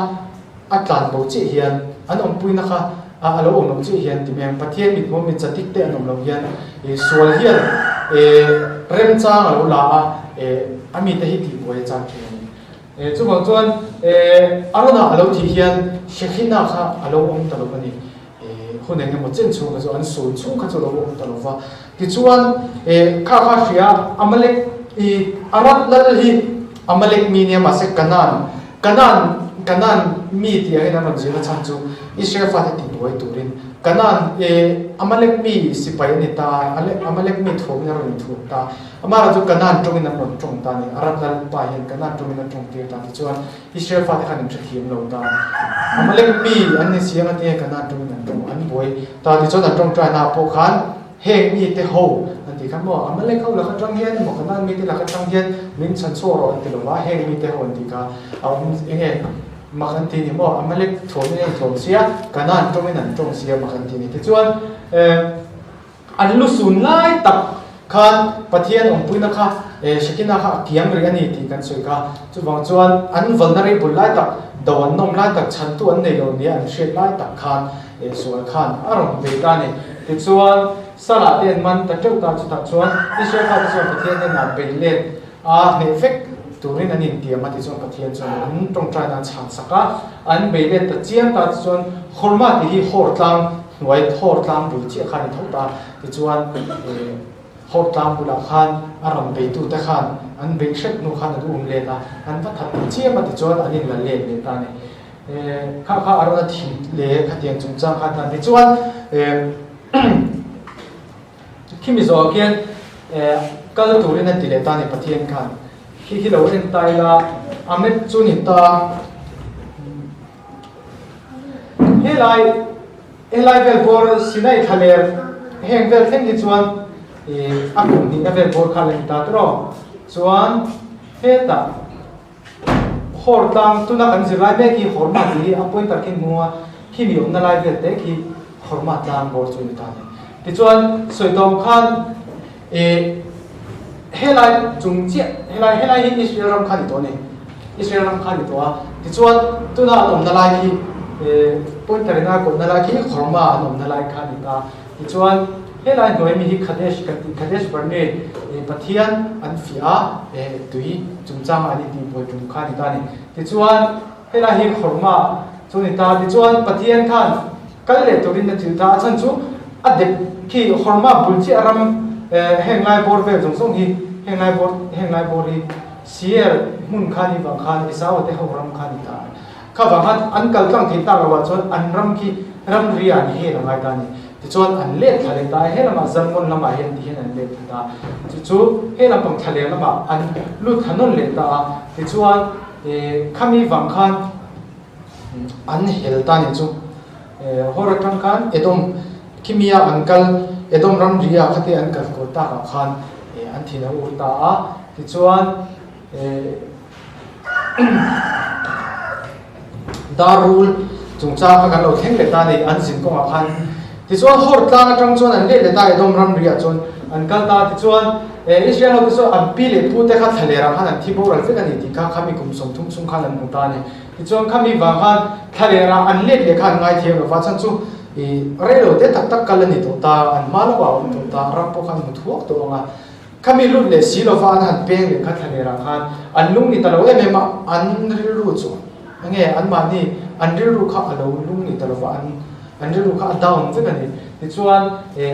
atlan bo chi hian an om pui na kha alo om chi hian ti mem pathian mi mo mi chatik te an om lo hian sual hian rem chang alo la ami te hi ti boy chang thi chu bang chuan arona alo thi hian shekhina kha alo om ta lo ni huneng mo chen chu ka zo an sun chu ka zo lo om ta lo wa ti chuan kha hria amalek arat lal hi amalek mi ne ma se kanan mi ti a na ma jina chan chu Israel fa ti boy turin kanan amalek mi sipai ni ta amalek mi thom na ron thu ta amara ju kanan tongin na ron tong ta ni arab dal pa hin kanan tongin na tong ti ta ti chuan Israel fa khan thim lo ta amalek mi an ni siang ate kanan tongin na tong an boi ta ti chuan an tong trai na po khan heng mi te ho an ti kham mo amalek ho la kha tang hian mo kanan mi te la kha tang hian min chan so ro an ti lo wa heng mi te ho an ti ka enge makanti ni mo amalek thoni nei thom sia kanan tomin an tong sia makanti ni ti chuan an lu sun lai tak khan pathian ong puina kha shikina kha kiam ri ani ti kan soi kha chuwang chuan an vulnerable lai tak dawan nom lai tak chan tu an nei lo ni an shet lai tak khan sual khan arong ve ta ni ti chuan sala ten man ta teu ta chu tak chuan Israel kha chuan pathian ne na be len a ne fek turin an in tiam ati chuan pathian chuan an tong trai na chhan saka an beile ta chiam ta chuan khorma ti hi hor tlang nuai hor tlang bul chi khan thau ta ti chuan hor tlang bula khan aram be tu ta khan an be shet nu khan adu le ta an va that chiam ati chuan an in la le ta ni kha arona thi le kha tiang chung chang kha ta ti chuan kimi zo kian kal turin an ti le ta ni pathian khan khi lo en tai la amet chu ni ta helai vel bor sinai thaler heng vel theng ni chuan akum ni vel bor khalen ta tro chuan heta hor tang tuna kan zilai me ki horma ti apoi takin muwa khi mi om na lai vel te ki horma tang bor chu ni ta ni ti chuan soitom khan helai chung che helai hi Israel ram khani to ne Israel ram khani to a ti chuan tuna om na lai ki point tarina ko na lai ki khorma om na lai khani ta ti chuan helai noi mi hi khadesh barne pathian an fia tui chung chang ani ti boi tum khani ta ni ti chuan helai hi khorma chu ni ta ti chuan pathian khan kal le torin na thil ta chan chu adep ki khorma bulchi aram henglai bor ve jong song hi henglai bor hi sier mun khani bang khan isaw te horam khani ta kha bang han an kal tang thi ta wa chon an ram ki ram ria ni he la ta ni ti chon an le thale ta he lama zangon lama hen ti hen an le ta chu he lam pang thale lama an lu thanon le ta ti chuan khami bang khan an hel ta ni chu horatang khan edom kimia ankal edom ram ria khati an kal ko ta khan an thina urta a ti chuan darul chungcha kan lo theng le ta ni an sin ko ma khan ti chuan hor tlang atang chuan an le ta edom ram ria chuan an kal ta ti chuan Israel ho so an pi le pu te kha thale ra khan an thibo ra fe kan ni ti kha khami kum som thum sum khan an mu ta ni ti chuan khami wa khan thale ra an le khan ngai the lo wa chan chu relo te tak tak kal ni to ta an ma lo wa to ta ra po khan mu thuak to nga kami lu le si lo fa han peng le kha thale ra khan an lung ni ta lo em ma an ril ru chu nge an ma ni an ril ru kha alo lung ni ta lo fa an ril ru kha down fe kan ni ti chuan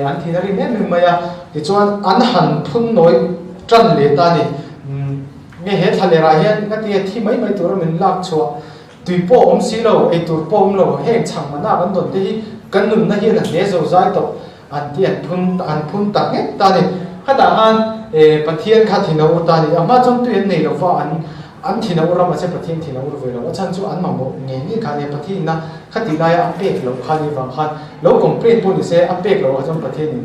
an thina ri me ma ya ti chuan an han phun noi tran le ta ni nge he thale ra hian ngati thi mai mai tur min lak chua tui po om si lo e tur po om lo he chang ma na ban don te hi kan nun na hi na le zo zai to an ti an phun ta nge ta ni khada han pathian kha thina u ta ni ama chon tu en nei lo fa an thina u ram ase pathian thina u ve lo chan chu an ma mo nge ni kha ne pathian na khati la ya apek lo kha ni wang khan lo complain pu ni se apek lo chon pathian ni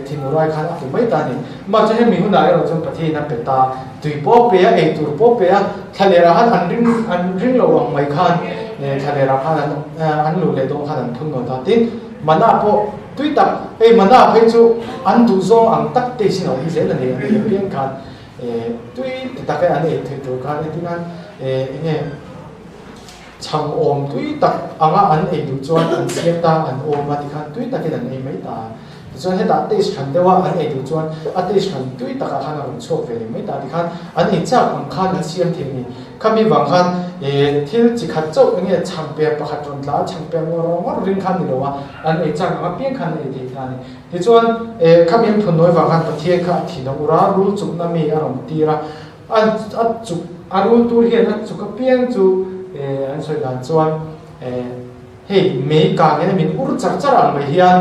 thinu rai khan a mai ta ni ma che he mi hu na lo chon pathian na pe ta tui po pe ya e tur po pe ya thale ra han an ring lo wang mai khan thale ra khan an lu le dong khan an phun no ta tin mana po tui tak mana phei chu an du zo ang tak te sin ho hi se la ne pian khan tui ta ka an e thei tu khan e tin an nge chang om tui tak anga an e du chuan an siam ta an om ma ti khan tui tak an e mai ta chuan he ta te khan dewa an e du chuan a te khan tui tak khan a chok ve mai ta ti khan an e cha ang khan an siam the ni khami wang khan thil chi khat chok nge chang pe pakhat ron la chang pe mo ring khan ni lo wa an e chang a pian khan e the khan ti chuan khami phun noi wang khan pathie kha thi na ura rul chuk na mi a rom ti ra an chuk arul tur hian a chuk a pian chu an soi dan chuan hey me ka nge min ur char char mai hian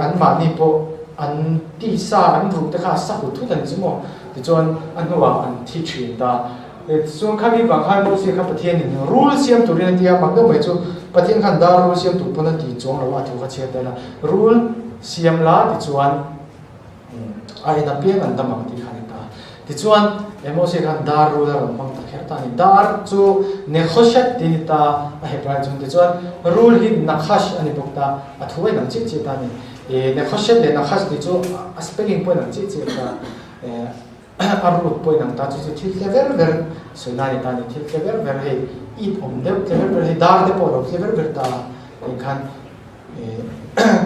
an ma ni po an ti sa an ru te kha sa hu thu dan chumo ti chuan an huwa an thi thin ta chuan khami bang khan mo se kha pathian ni rule siam turin tia mang do mai chu pathian khan da rule siam tu pona ti chong lo wa thu kha che ta la rule siam la ti chuan ai na pian an damak ti khan ta ti chuan emo se khan da rule la mang ta kher ta ni dar chu ne khoshat ti ta a he pra chung ti chuan rule hi na khash ani bok ta a thuai nang chi chi ta ni ne khoshat le na khash ti chu a spelling point nang chi chi ta arut point nang ta chu thil ke ver soinani ta ni thil ke ver he it om de ke ver he dar de po lo ke ver ta in khan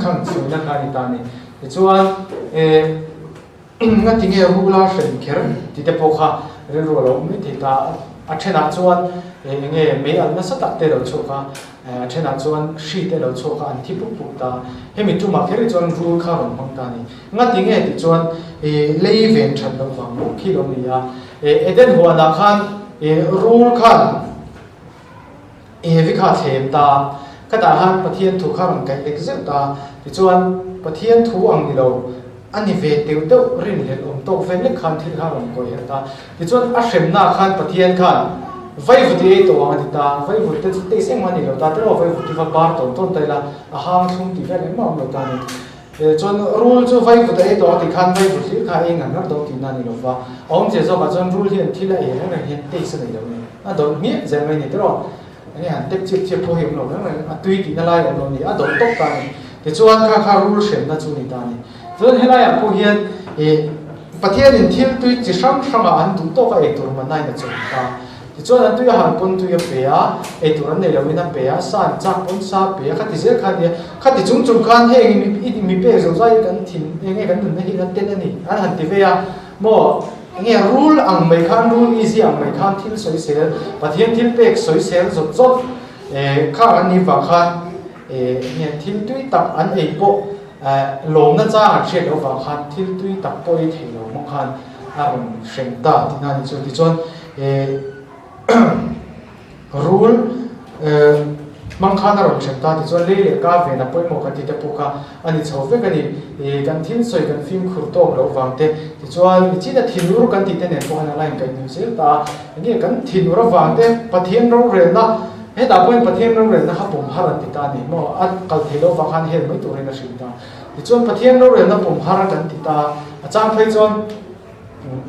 khang soina ka ni ta ni ti chuan nga tinge hula shen kher ti te po kha re ro lo mi ti ta a thena chuan nge me an na sa ta te lo chu kha thena chuan shi te lo chu kha an thi pu ta hemi tu ma kher chuan ru kha ron mang ta ni nga tinge ti chuan lei ven than lo wang mo khi lo ni ya eden huwa na khan rule khan vi kha them ta ka ta han pathian thu kha ron kai exit ta ti chuan pathian thu ang ni lo ani ve teu teu rin len om to ven le khan thil kha ron ko ya ta ti chuan a shem na khan pathian khan vai vu ti to ang ti ta vai vu te te seng mani lo ta te lo vai vu ti fa bar ton ton tai la a hang thum ti ve le ma lo ta ni chuan rule chu vai vu te to ti khan vai vu ti kha eng an do ti na ni lo wa om je zo ba chuan rule hian thila e na hian te se nei lo ni a do mi zen mai ni te ro ani han tek chip chip po hem lo na a tui ti na lai lo ni a do tok ta ni ti chuan kha rule shem na chu ni ta ni chuan helai po hian pathian in thil tui chi sang sang an tu to ka e tur ma nai na chu ta ti chuan an tui han pon tui pe a e tur an nei lo ina pe a san chak pon sa pe a khati zel khan dia khati chung chung khan he mi pe zo zai kan thin nge kan nun hi kan ten ani an han ti ve a mo nge rule ang mai khan rule easy ang mai khan thil soi sel pathian thil pek soi sel zot zot kha an ni wa khan nge thil tui tak an ei po lom na cha a thret lo wa khan thil tui tak poi thei lo mo khan a ron shrem ta ti na ni chu ti chuan rule mang khan a ron shrem ta ti chuan le ka ve na poi mo ka ti te pu ka ani chho ve ka ni kan thil soi kan film khur to lo wang te ti chuan chi na thil ru kan ti te ne po na line kai ni se ta nge kan thil ru wang te pathian ro re na he da point pathian ro re na ha pom haran ti ta ni mo at kal thilo wa khan hel mai tu re na shin ta ti chuan pathian ro re na pom haran kan ti ta a chang phai chuan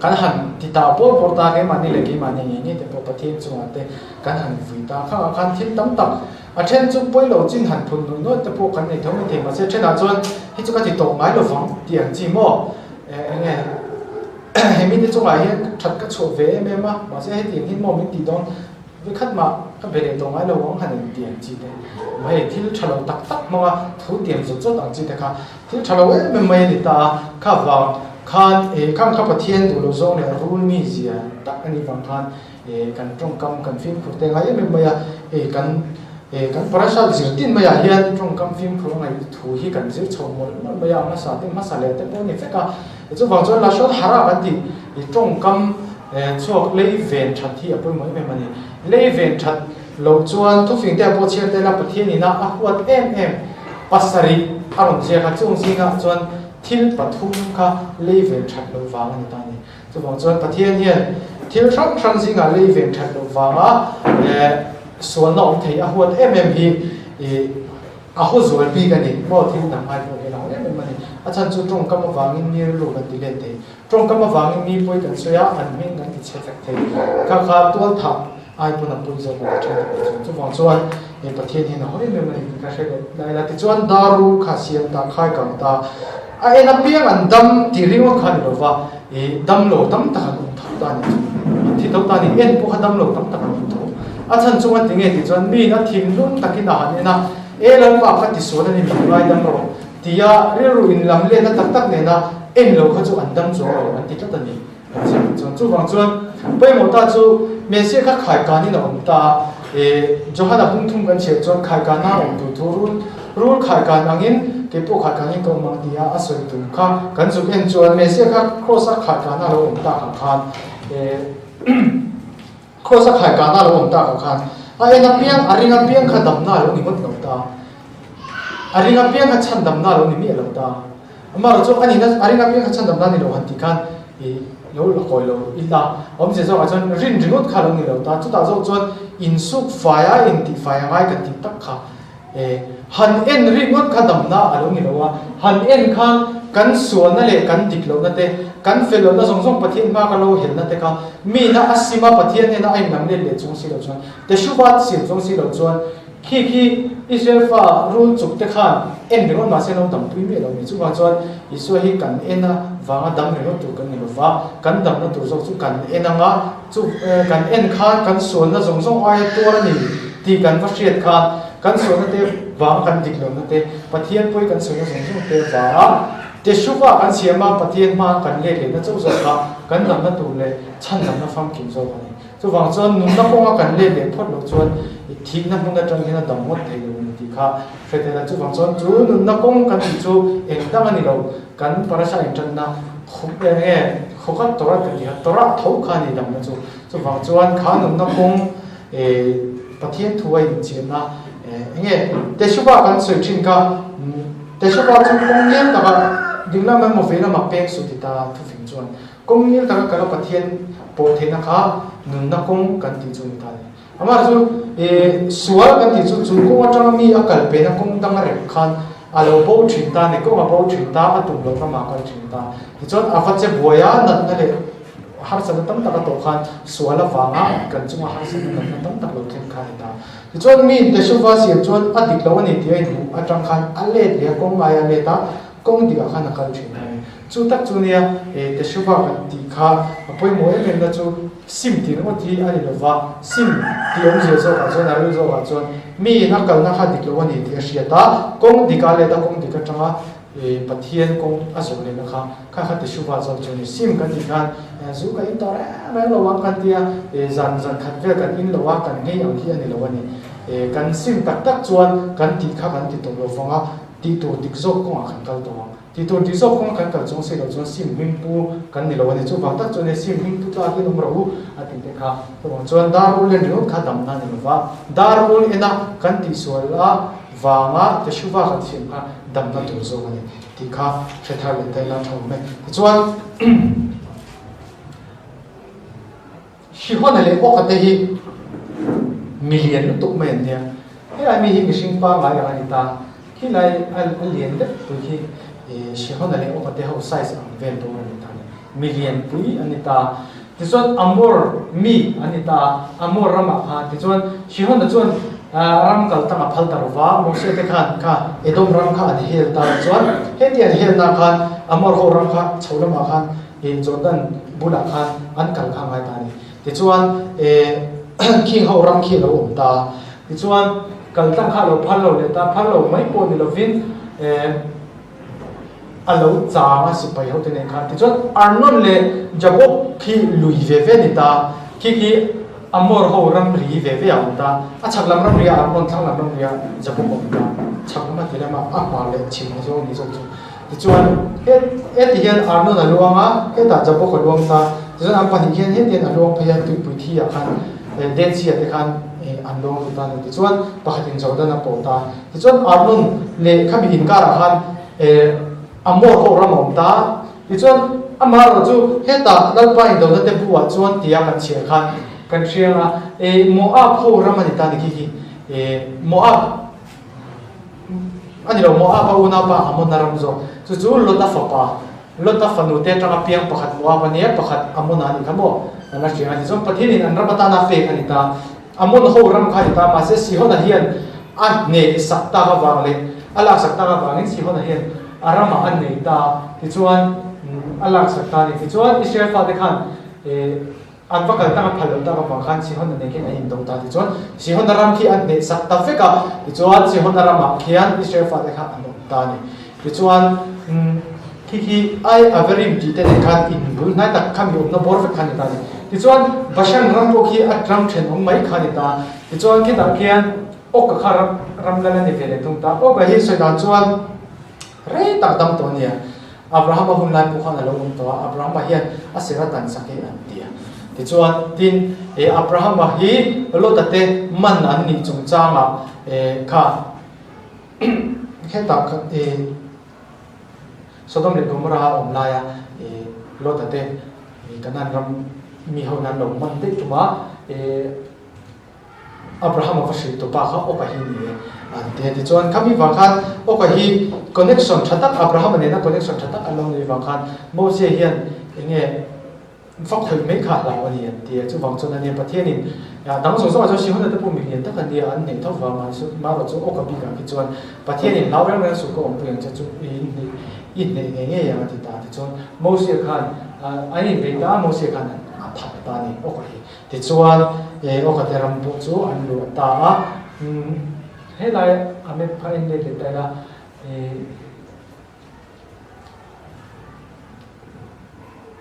kan han ti ta por ta ke mani le ki mani ni te po pathian chuan te kan han vui ta khan thil tam tak a then chu poi lo chin han phun nu no te po kan nei thau me the ma se then a chuan hi chu ka ti to ngai lo wang tiang chi mo nge he mi te chu ngai hian that ka chu ve me ma se he tiang hin mo min ti don vi khat ma ka be le to ngai lo wang han tiang chi te mai thil thalo tak tak ma thu tiang zo zo tang chi te kha thil thalo me mai ni ta kha wa khan khan kha pathian du lo zo ne rule mi zia tak ani wang khan kan trong kam kan film khur te ngai me mai kan kan parasha zir tin maya hian trong kam film khur ngai thu hi kan zir chho mol maya ma sa te ma sa le te po ni feka chu wang chuan la shot hara kan ti trong kam chuak lei ven that hi apoi moi me mani lei ven that lo chuan thu fing te po cher te la pathian ina a huat em pasari aron je kha chung singa chuan thil pathum kha lei ven that lo wang ani ta ni chu wang chuan pathian hian thil sang singa lei ven that lo wanga suan na om thei a huat hi a hu zual pi kan ni mo thil na mai mo la em mani a chan chu trong kam wangin mi lu kan ti le te trong kam wangin mi poi kan soya an min kan ti che tak thei kha tual tha ai puna pui zo mo che chu wang chuan pathian hin hoi me mani ka she lai la ti chuan daru kha siam ta khai kam ta a ena piang an dam ti ringo khan lo wa dam lo tam ta kan thau ta ni thi thau ta ni en po kha dam lo tam ta kan thau a chan chu an tinge ti chuan mi na thim lun takin a han ena lam pa kha ti so na ni mi vai dam ro tia re ru in lam le na tak tak ne na en lo kha chu an dam zo an ti ta ni chuan chu wang chuan pai mo ta chu me se kha khai ka ni na om ta johana bung thum kan che chuan khai ka na om tu thu rul khai ka nangin ke po khai ka ni ko mang tia a soi tu kha kan chu en chuan me se kha cross a khai ka na lo om ta kha khan cross a khai ka na lo om ta kha khan a ai na piang aringa piang kha damna lo ni mot lo ta aringa piang kha chan damna lo ni mi lo ta amar chu ani na aringa piang kha chan damna ni lo han ti kan e lo lo koi lo illa om se zo ka chon rin ringot kha lo ni lo ta chu ta zo chon in suk faya in ti faya ngai ka ti tak kha han en ringot kha damna alo ni lo wa han en kha kan suan na le kan dik lo na te kan fel lo na song song pathian ma ka lo hel na te ka mi na asima pathian ne na ai nam le le chung si lo chuan te shubat sim chung si lo chuan khi Israel fa rule chuk te khan en ringot ma se no dam pui me lo ni chu wa chuan isu hi kan ena wanga dam ringot tu kan ni lo wa kan dam na tu zo chu kan enanga chu kan en kha kan suan na song song ai tu ni ti kan va hriat kha kan suan na te wang kan dik lo na te pathian poi kan suan na song song te wa te shuva kan siama pathian ma kan le na chu zo kha kan dam na tu le chan dam na fam kin zo ba ni chu wang chuan nun na ko kan le phot lo chuan thik na hung na tang na dam mot thei lo ni ti kha fete na chu wang chuan chu nun na kong kan ti chu eng dang ani lo kan parasa in chan na khokat tora kan ya tora thau kha ni dam na chu wang chuan kha nun na kong pathian thuai in chin na nge te shuva kan soi thin ka te shuva chu kong nem ta ka dingla ma mo fe na ma pek su ti ta thu fing chuan kong nil ta ka pathian po the na kha nun na kong kan ti chu ni ta ni amar chu sual kan ti chu chu ko atang mi akal pe na kong dang re khan alo bo thin ta ne ko ma bo thin ta atum lo ka ma kal thin ta ti chon afat che boya nat na le har sa tam ta ka to khan suala wanga kan chu ma har sa tam ta lo thin kha ta ti chon mi te shuva si chon adik lo ani ti ai du atang khan ale le kong ma ya le ta kong di ka khan kal thin ta chu tak chu nia te shuva kan ti kha apoi mo em na chu sim ti no ti ani lo wa sim ti om je zo ka zo na ru zo ka chon mi na kal na kha dik lo ani ti hria ta kong di ka le ta kong di ka changa pathian kong aso le na kha te shuva zo chu ni sim kan ti khan zu ka in ta ra ma lo wa kan tia zan khat ve kan in lo wa kan nge yang hi ani lo ani kan sim tak tak chuan kan ti kha kan ti to lo wanga ti to dik zo ko kan kal to ti to dik zo ko kan kal chung se lo chuan sim hing pu kan ni lo ani chu wa tak chu ne sim hing pu ta ki number hu ati te kha to chuan darul len ro kha dam na ni wa darul ena kan ti suala wanga te shuva kha sim kha dam na tu zo ani ti kha thethar le tai na thau me chuan shi hon le ko ka te hi million tu men ne he ai mi hi mishing pa ma ya ni ta khi lai al alien de tu hi shi hon le ko ka te ho size ang vel do ni ta million pui ani ta ti chuan amor mi ani ta amor rama ha ti chuan shi hon da chuan ram kal ta ma phal tar wa mo se te khan kha edom ram kha ani hel ta chuan he ti an hel na khan amor ho ram kha chola ma khan jordan bula khan an kal kha ngai ta ni ti chuan king ho ram khi lo um ta ti chuan kal ta kha lo phal lo le ta phal lo mai po ni lo vin alo cha ma si pai ho te ne kha ti chuan arnon le jabob khi lui ve ve ni ta khi amor ho ram ri ve ve am ta a chak lam ram ri a arnon thang lam ram ri a jabob om ta chak ma te ma a pa le chim zo ni zo chu ti chuan ti hian arnon a luanga he ta jabob ko luang ta ti chuan am pa ni hian he ten a luang phaya tu pu thi a khan den si ate khan an luang ta ni ti chuan pakhatin zoda na po ta ti chuan arnon le khami in ka ra khan amor ho ram om ta ti chuan amar chu heta dal pa in do na te buwa chuan tia kan che khan kan chianga moab ho ram ani ta ni ki moab ani lo moab pa una pa amon na ram zo chu lota fa pa lota fa nu te tanga piang pakhat moab ani pakhat amon ani khamo na chianga ni zo pathin an rabata na fe ani ta amon ho ram kha ta ma se si ho na hian an ne sakta ka wang le ala sakta ka wang si ho na hian arama an nei ta ti chuan alak sakta ni ti chuan Israel fa de khan an va kal ta phalo ta ka khan si hon ne ke ai do ta ti chuan si hon ram khi an ne sakta fe ka ti chuan si hon ram khian Israel fa de khan an ta ni ti chuan khi ai averim ti te khan in bul na tak kham yom na bor fe khan ta ni ti chuan bashan ram ko khi atram then ong mai khan ta ti chuan ki ta khian ok ka ram la ni vele tung ta ok hi so da chuan re tak dam to nia Abraham hun lai pu khan alo um to Abraham hian asira tan sake an tia ti ti chuan tin Abraham hi Lot ate man an ni chung changa kha kheta Sodom le Gomorrah omlaya Lot ate kanan ram mi ho nan lo man te tuma Abraham of Shri to pa kha okahi ni ante ti chuan khami wangkhan okahi connection thatak Abraham ne na connection thatak along ni wangkhan Moses hian enge phok thoi mai kha la ani ti chu wang chon ani pathianin dang so so cho si hon ta pu mi ta kan dia an nei tho wa ma su ma ro chu okabi ka ki chuan pathianin lawel ma su ko om pu yang chu in nei nge ya ti ta ti chuan Moses khan ani be ta Moses khan thap ta ni okahi ti chuan okateram pu chu an lu ta helai ame phain le te la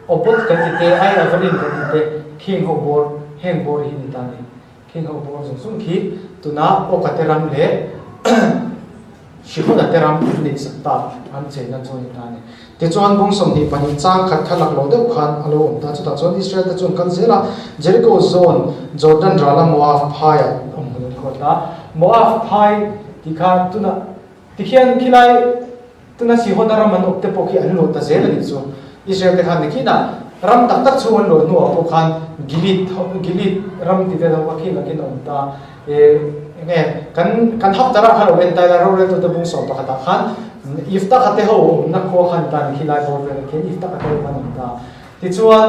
opot kan te ai avarin kan te king ho bor heng bor hi ni ta ni king ho bor sung khi tuna okateram le shihona teram ni sakta an che na chon ta ni te chuan bong som ni pani chang khat khalak lo deuh khan alo ta chu ta chuan Israel ta chuan kan zela Jericho zone Jordan rala Moab phaya omhun ko ta Moab phai tikha tuna tikhian khilai tuna sihona raman opte pokhi an lo ta zela ni chu Israel te khan ni na ram tak tak chuan lo nu apo khan gilit ram ti te lo wakhi la kin om ta nge kan hap tara khan wen ta la ro le to bung som pakata khan ifta khate ho na kho khan tan khilai bor le ken ifta khate man ta ti chuan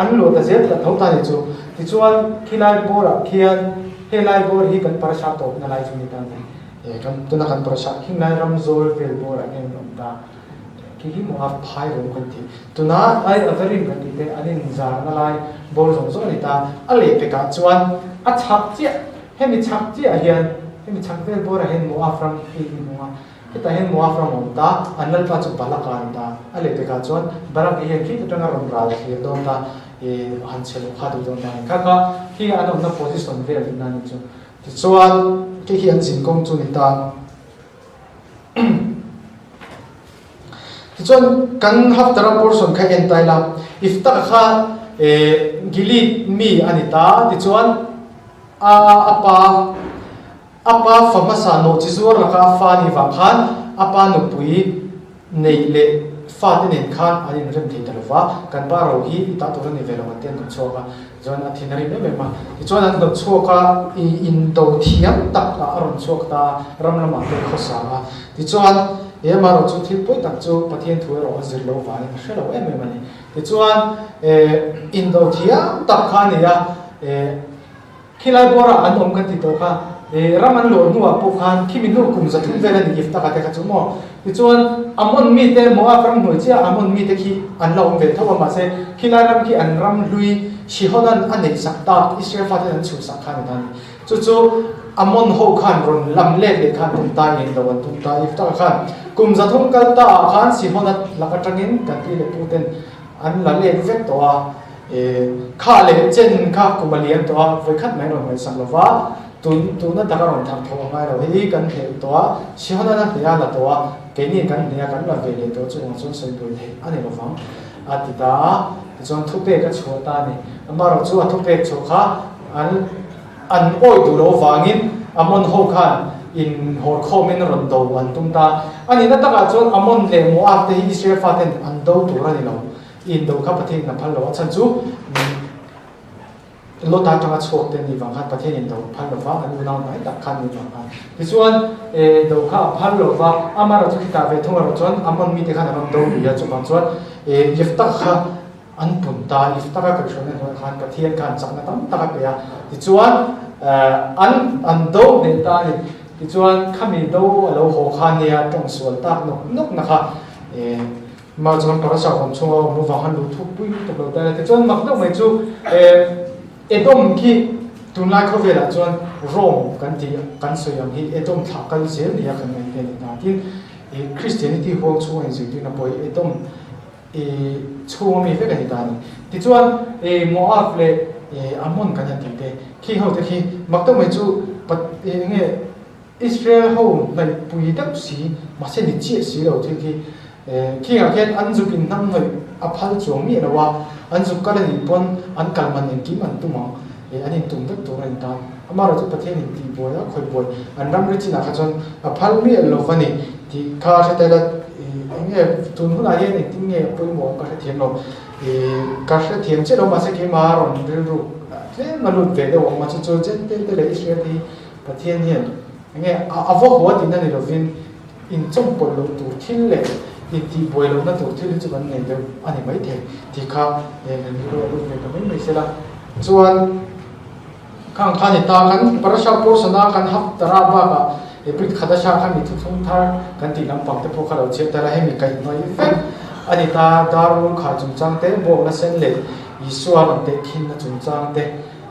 an lo ta zel ta thau ta ni chu ti chuan khilai bora khian helai bor hi kan parasha to na lai chu ni ta ni kan tuna kan parasha khilai ram zol vel bora ngen om ta ki hi mo af phai ro kan ti tuna ai averin kan ti te anin za na lai bor zong zo ni ta ale pe ka chuan a chak chi hemi chak chi a hian hemi chak vel bora hen mo afram hi mo kita hen mo afram om ta anal pa chu balaka ta ale pe ka chuan barak hi ki ta nga rom ra hi don ta han chelo kha du don ta ka hi anom na position vel na ni chu ti chuan ki hi an jin kong chu ni ta chuan kan haftara portion kha en taila ifta kha gilit mi anita ti chuan apa famasa no chizur laka fa ni wa khan apa nu pui nei le fa den khan ani rem thei talwa kan ba ro hi ta to ni velo ten no choka chuan athinari me ma ti chuan an do choka in do thiam tak la aron chok ta ram lama te khosa ti chuan ma ro chu thil poi tak chu pathian thu ro azir lo wa ni shelo em mani ti chuan in do thiam tak kha ni ya khilai bora an om kan ti to kha raman lo nuwa po khan khimin nu kum zathun vela ni gifta ka te kha chu mo ti chuan amon mi te mo afram hoi chia amon mi te khi an lo ve thawa ma se khilai ram ki an ram lui shihonan anei sakta Israel fa den chu sak khan dan chu amon ho khan ron lam le khan tum ta in do tum ta ifta khan kum zathum kal ta khan sihonat lakatangin kan ti le puten an la le vek to a kha le chen kha kumalian to a voi khat mai ro mai sanglawa tun na takaron thak tho ngai ro hi kan he to a sihona na ya la to a ke ni kan ne kan la ve le to chu chu soi pui the ani lo fang atita chon thupe ka chhota ni amaro chu a thupe chu kha an oi du lo wangin amon ho khan in hor khomen ron do wan tum ta ani na taka chon amon le mo a te Israel fa ten an do tu ra ni lo in do kha pathin na phal lo chan chu lo ta tanga chok ten ni wang khan pathin in do phal lo wa an na nai tak khan ni wang khan ti chuan do kha phal lo wa amara chu kita ve thong ro chon amon mi te khan am do ya chu bang chuan yefta kha an pun ta ifta ka shon na khan pathian khan chak na tam ta ka ya ti chuan an do ne ta ni ti chuan khami do alo ho khan nia tong sual tak nok na kha ma chuan parasha hom chunga mu wa han lu thu pui to lo ta ti chuan mak do mai chu edom ki tunlai kho vela chuan rom kan ti kan soyam hi edom tha kan zel nia kan mai te na tin Christianity ho chu en ji na poi edom chu mi fe kan ta ni ti chuan Moab le amon kan ti te khi ho te khi mak do mai chu pat nge Israel ho lai pui dak si ma se ni chi si lo the khi khi ngạc khen ăn dục in năm người áp hal chuông mi là wa ăn dục cái này pon ăn kalman in kim ăn tung mong anh in tung đất tung anh ta mà rồi chúng ta thấy in ti boy khoi boy anh năm rồi chỉ là cái chọn áp hal mi là lo vani thì khá sẽ là anh nghe tuần hôm nay anh tiếng nghe bôi mỏ cái thiền lo cái thiền chế độ mà sẽ cái mà rồi rồi thế mà luôn về đâu mà cho chết tên tên là Israel thì cái thiền hiền anh nghe à vô hoa thì nên là viên in trong bộ lô tụ thiên lệ in thì bộ lô nó tụ thiên cho vấn đề đâu anh ấy mấy thế thì khá mình rồi luôn về cái mình sẽ là chuan khang khani ta kan parasha portion kan hap tara ba Ebrit khadasha kami thung thar kan ti lampang te pho khalo che tara hemi kai noi fe ani ta darul kha chung chang te bo na sen le isua lam te khin na chung chang te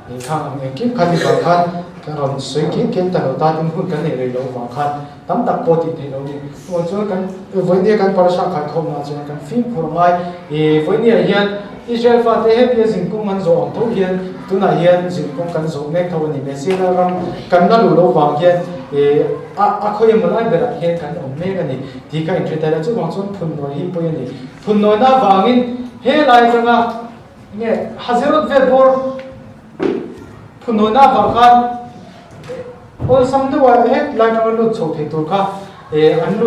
ni khang nge kim khani ba khan kan ron soi kim ken ta lo ta tin hun kan ne re lo wa khan tam tak po ti te lo ni mo chu kan voi ne kan parasha kha khom na chu kan film phur mai voi ne hian Israel fa te he jing kum man zo on to hian tuna hian jing kum kan zo mek thawani me se la ram kan na lu lo wang hian a khoi mo lai bera hian kan om me ga ni ti ka in ta la chu wang chon phun noi hi po ni phun noi na wangin he lai tanga nge hazirot ve bor phun noi na ba khan ol sam de wa he lai tanga lu chho the tur kha an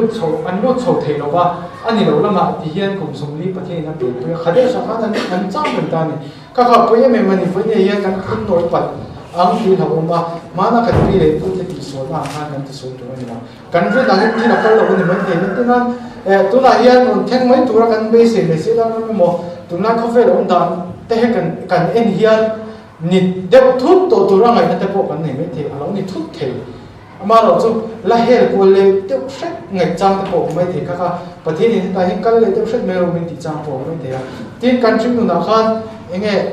lu chho the lo ba ani lo lama ti hian kum som li pathe na pe to khade sa kha an chang men ta ni ka kha po ye me mani po ye hian kan phun noi pat ang ti thawm ma mana kan pi le tu te ti so na kha kan ti so to ni ma kan re da ti na kal lo ni man te ni na tu na hian on theng mai tu ra kan be se le se da mo tu na kha fe lo dan te kan en hian ni de thut to tu ra ngai na te po kan nei me the alo ni thut the mà rồi chú là hệ của lệ tiêu sách ngày trang cái bộ mấy thì các bạn thấy thì ta hiện cái lệ tiêu sách mấy rồi mình thì trang bộ mấy thì tin căn chim nó nào khan anh nghe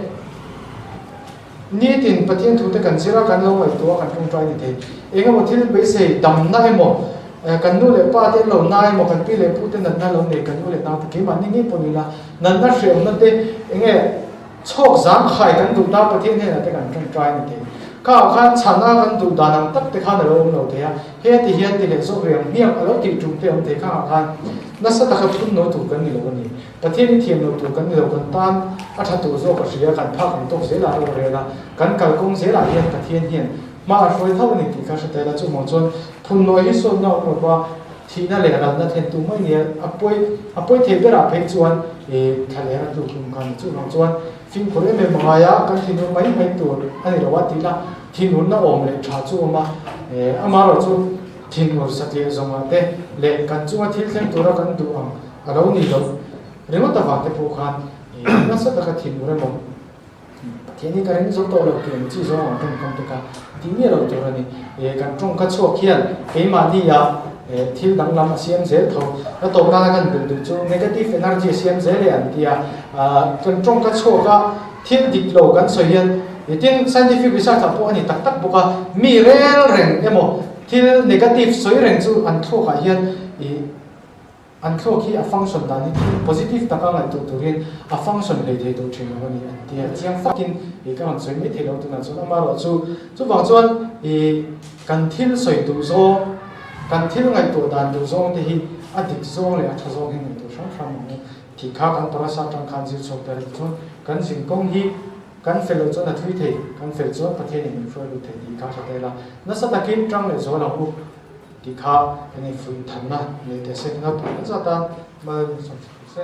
ni tin bạn thấy thu tới căn xí ra căn lâu vậy tôi căn không trai như thế anh nghe một thiên bây giờ đầm nai một căn nu lệ ba tên lâu nai một căn pi lệ phụ tên năn lâu này căn nu lệ tao thì cái mà ni bộ này là năn nát sẹo năn thế anh nghe chọc giáng khai căn tụ ta bạn thấy này là cái căn không trai như thế ka khan chana kan du danang tak te khan ro no te he ti hian ti le so riang miang alo ti tum te om te kha khan na sa ta kha thun no tu kan ni lo ni pathian thiam no tu kan ni lo kan tan a tha tu zo ka ria kan pha kan to se la ro re la kan kal kong se la hian pathian hian ma roi thau ni ti kha sa te la chu mo chon phun noi hi so no no ba thi na le ran na then tu mai ni apoi the bera phe chuan thale ra tu kum kan chu no chuan phim khore me maya kan thinu mai tu ani ro wa ti la thinu na om le tha chu ma ama ro chu thinu sakle zonga te le kan chu thil thleng tu ra kan du am alo ni lo remo ta wa te pu khan na sa ta ka thinu re mo thiani ka ren zo to lo ke chi zo ang tong te ka ti mi lo tu ra ni kan tong ka chu khian ke ma ni ya thil dang lam siam zel tho na to na kan du chu negative energy siam zel an tia kan tong ka chu ka thil dik lo kan so hian tin scientific research apo ani tak tak boka mi rel reng emo thil negative soi reng chu an tho ka hian an tho khi a function da ni positive ta ka ngai tu rin a function le the do thing ani an tia chiang fakin ka an soi me the lo tu na chu ma ro chu wang chuan kan thil soi tu zo kan thil ngai tu dan du zong te hi adik zong le a tha zong hin tu sang sang mo thì khá kan parasa tang khan ji chok ta chu kan jing kong hi kan felo chu na thui the kan fel chu pathian ni fo lu the di ka sa te la na sa takin trang le zo la hu thì khá cái này phun thầm na le te se na pa za ta ma so se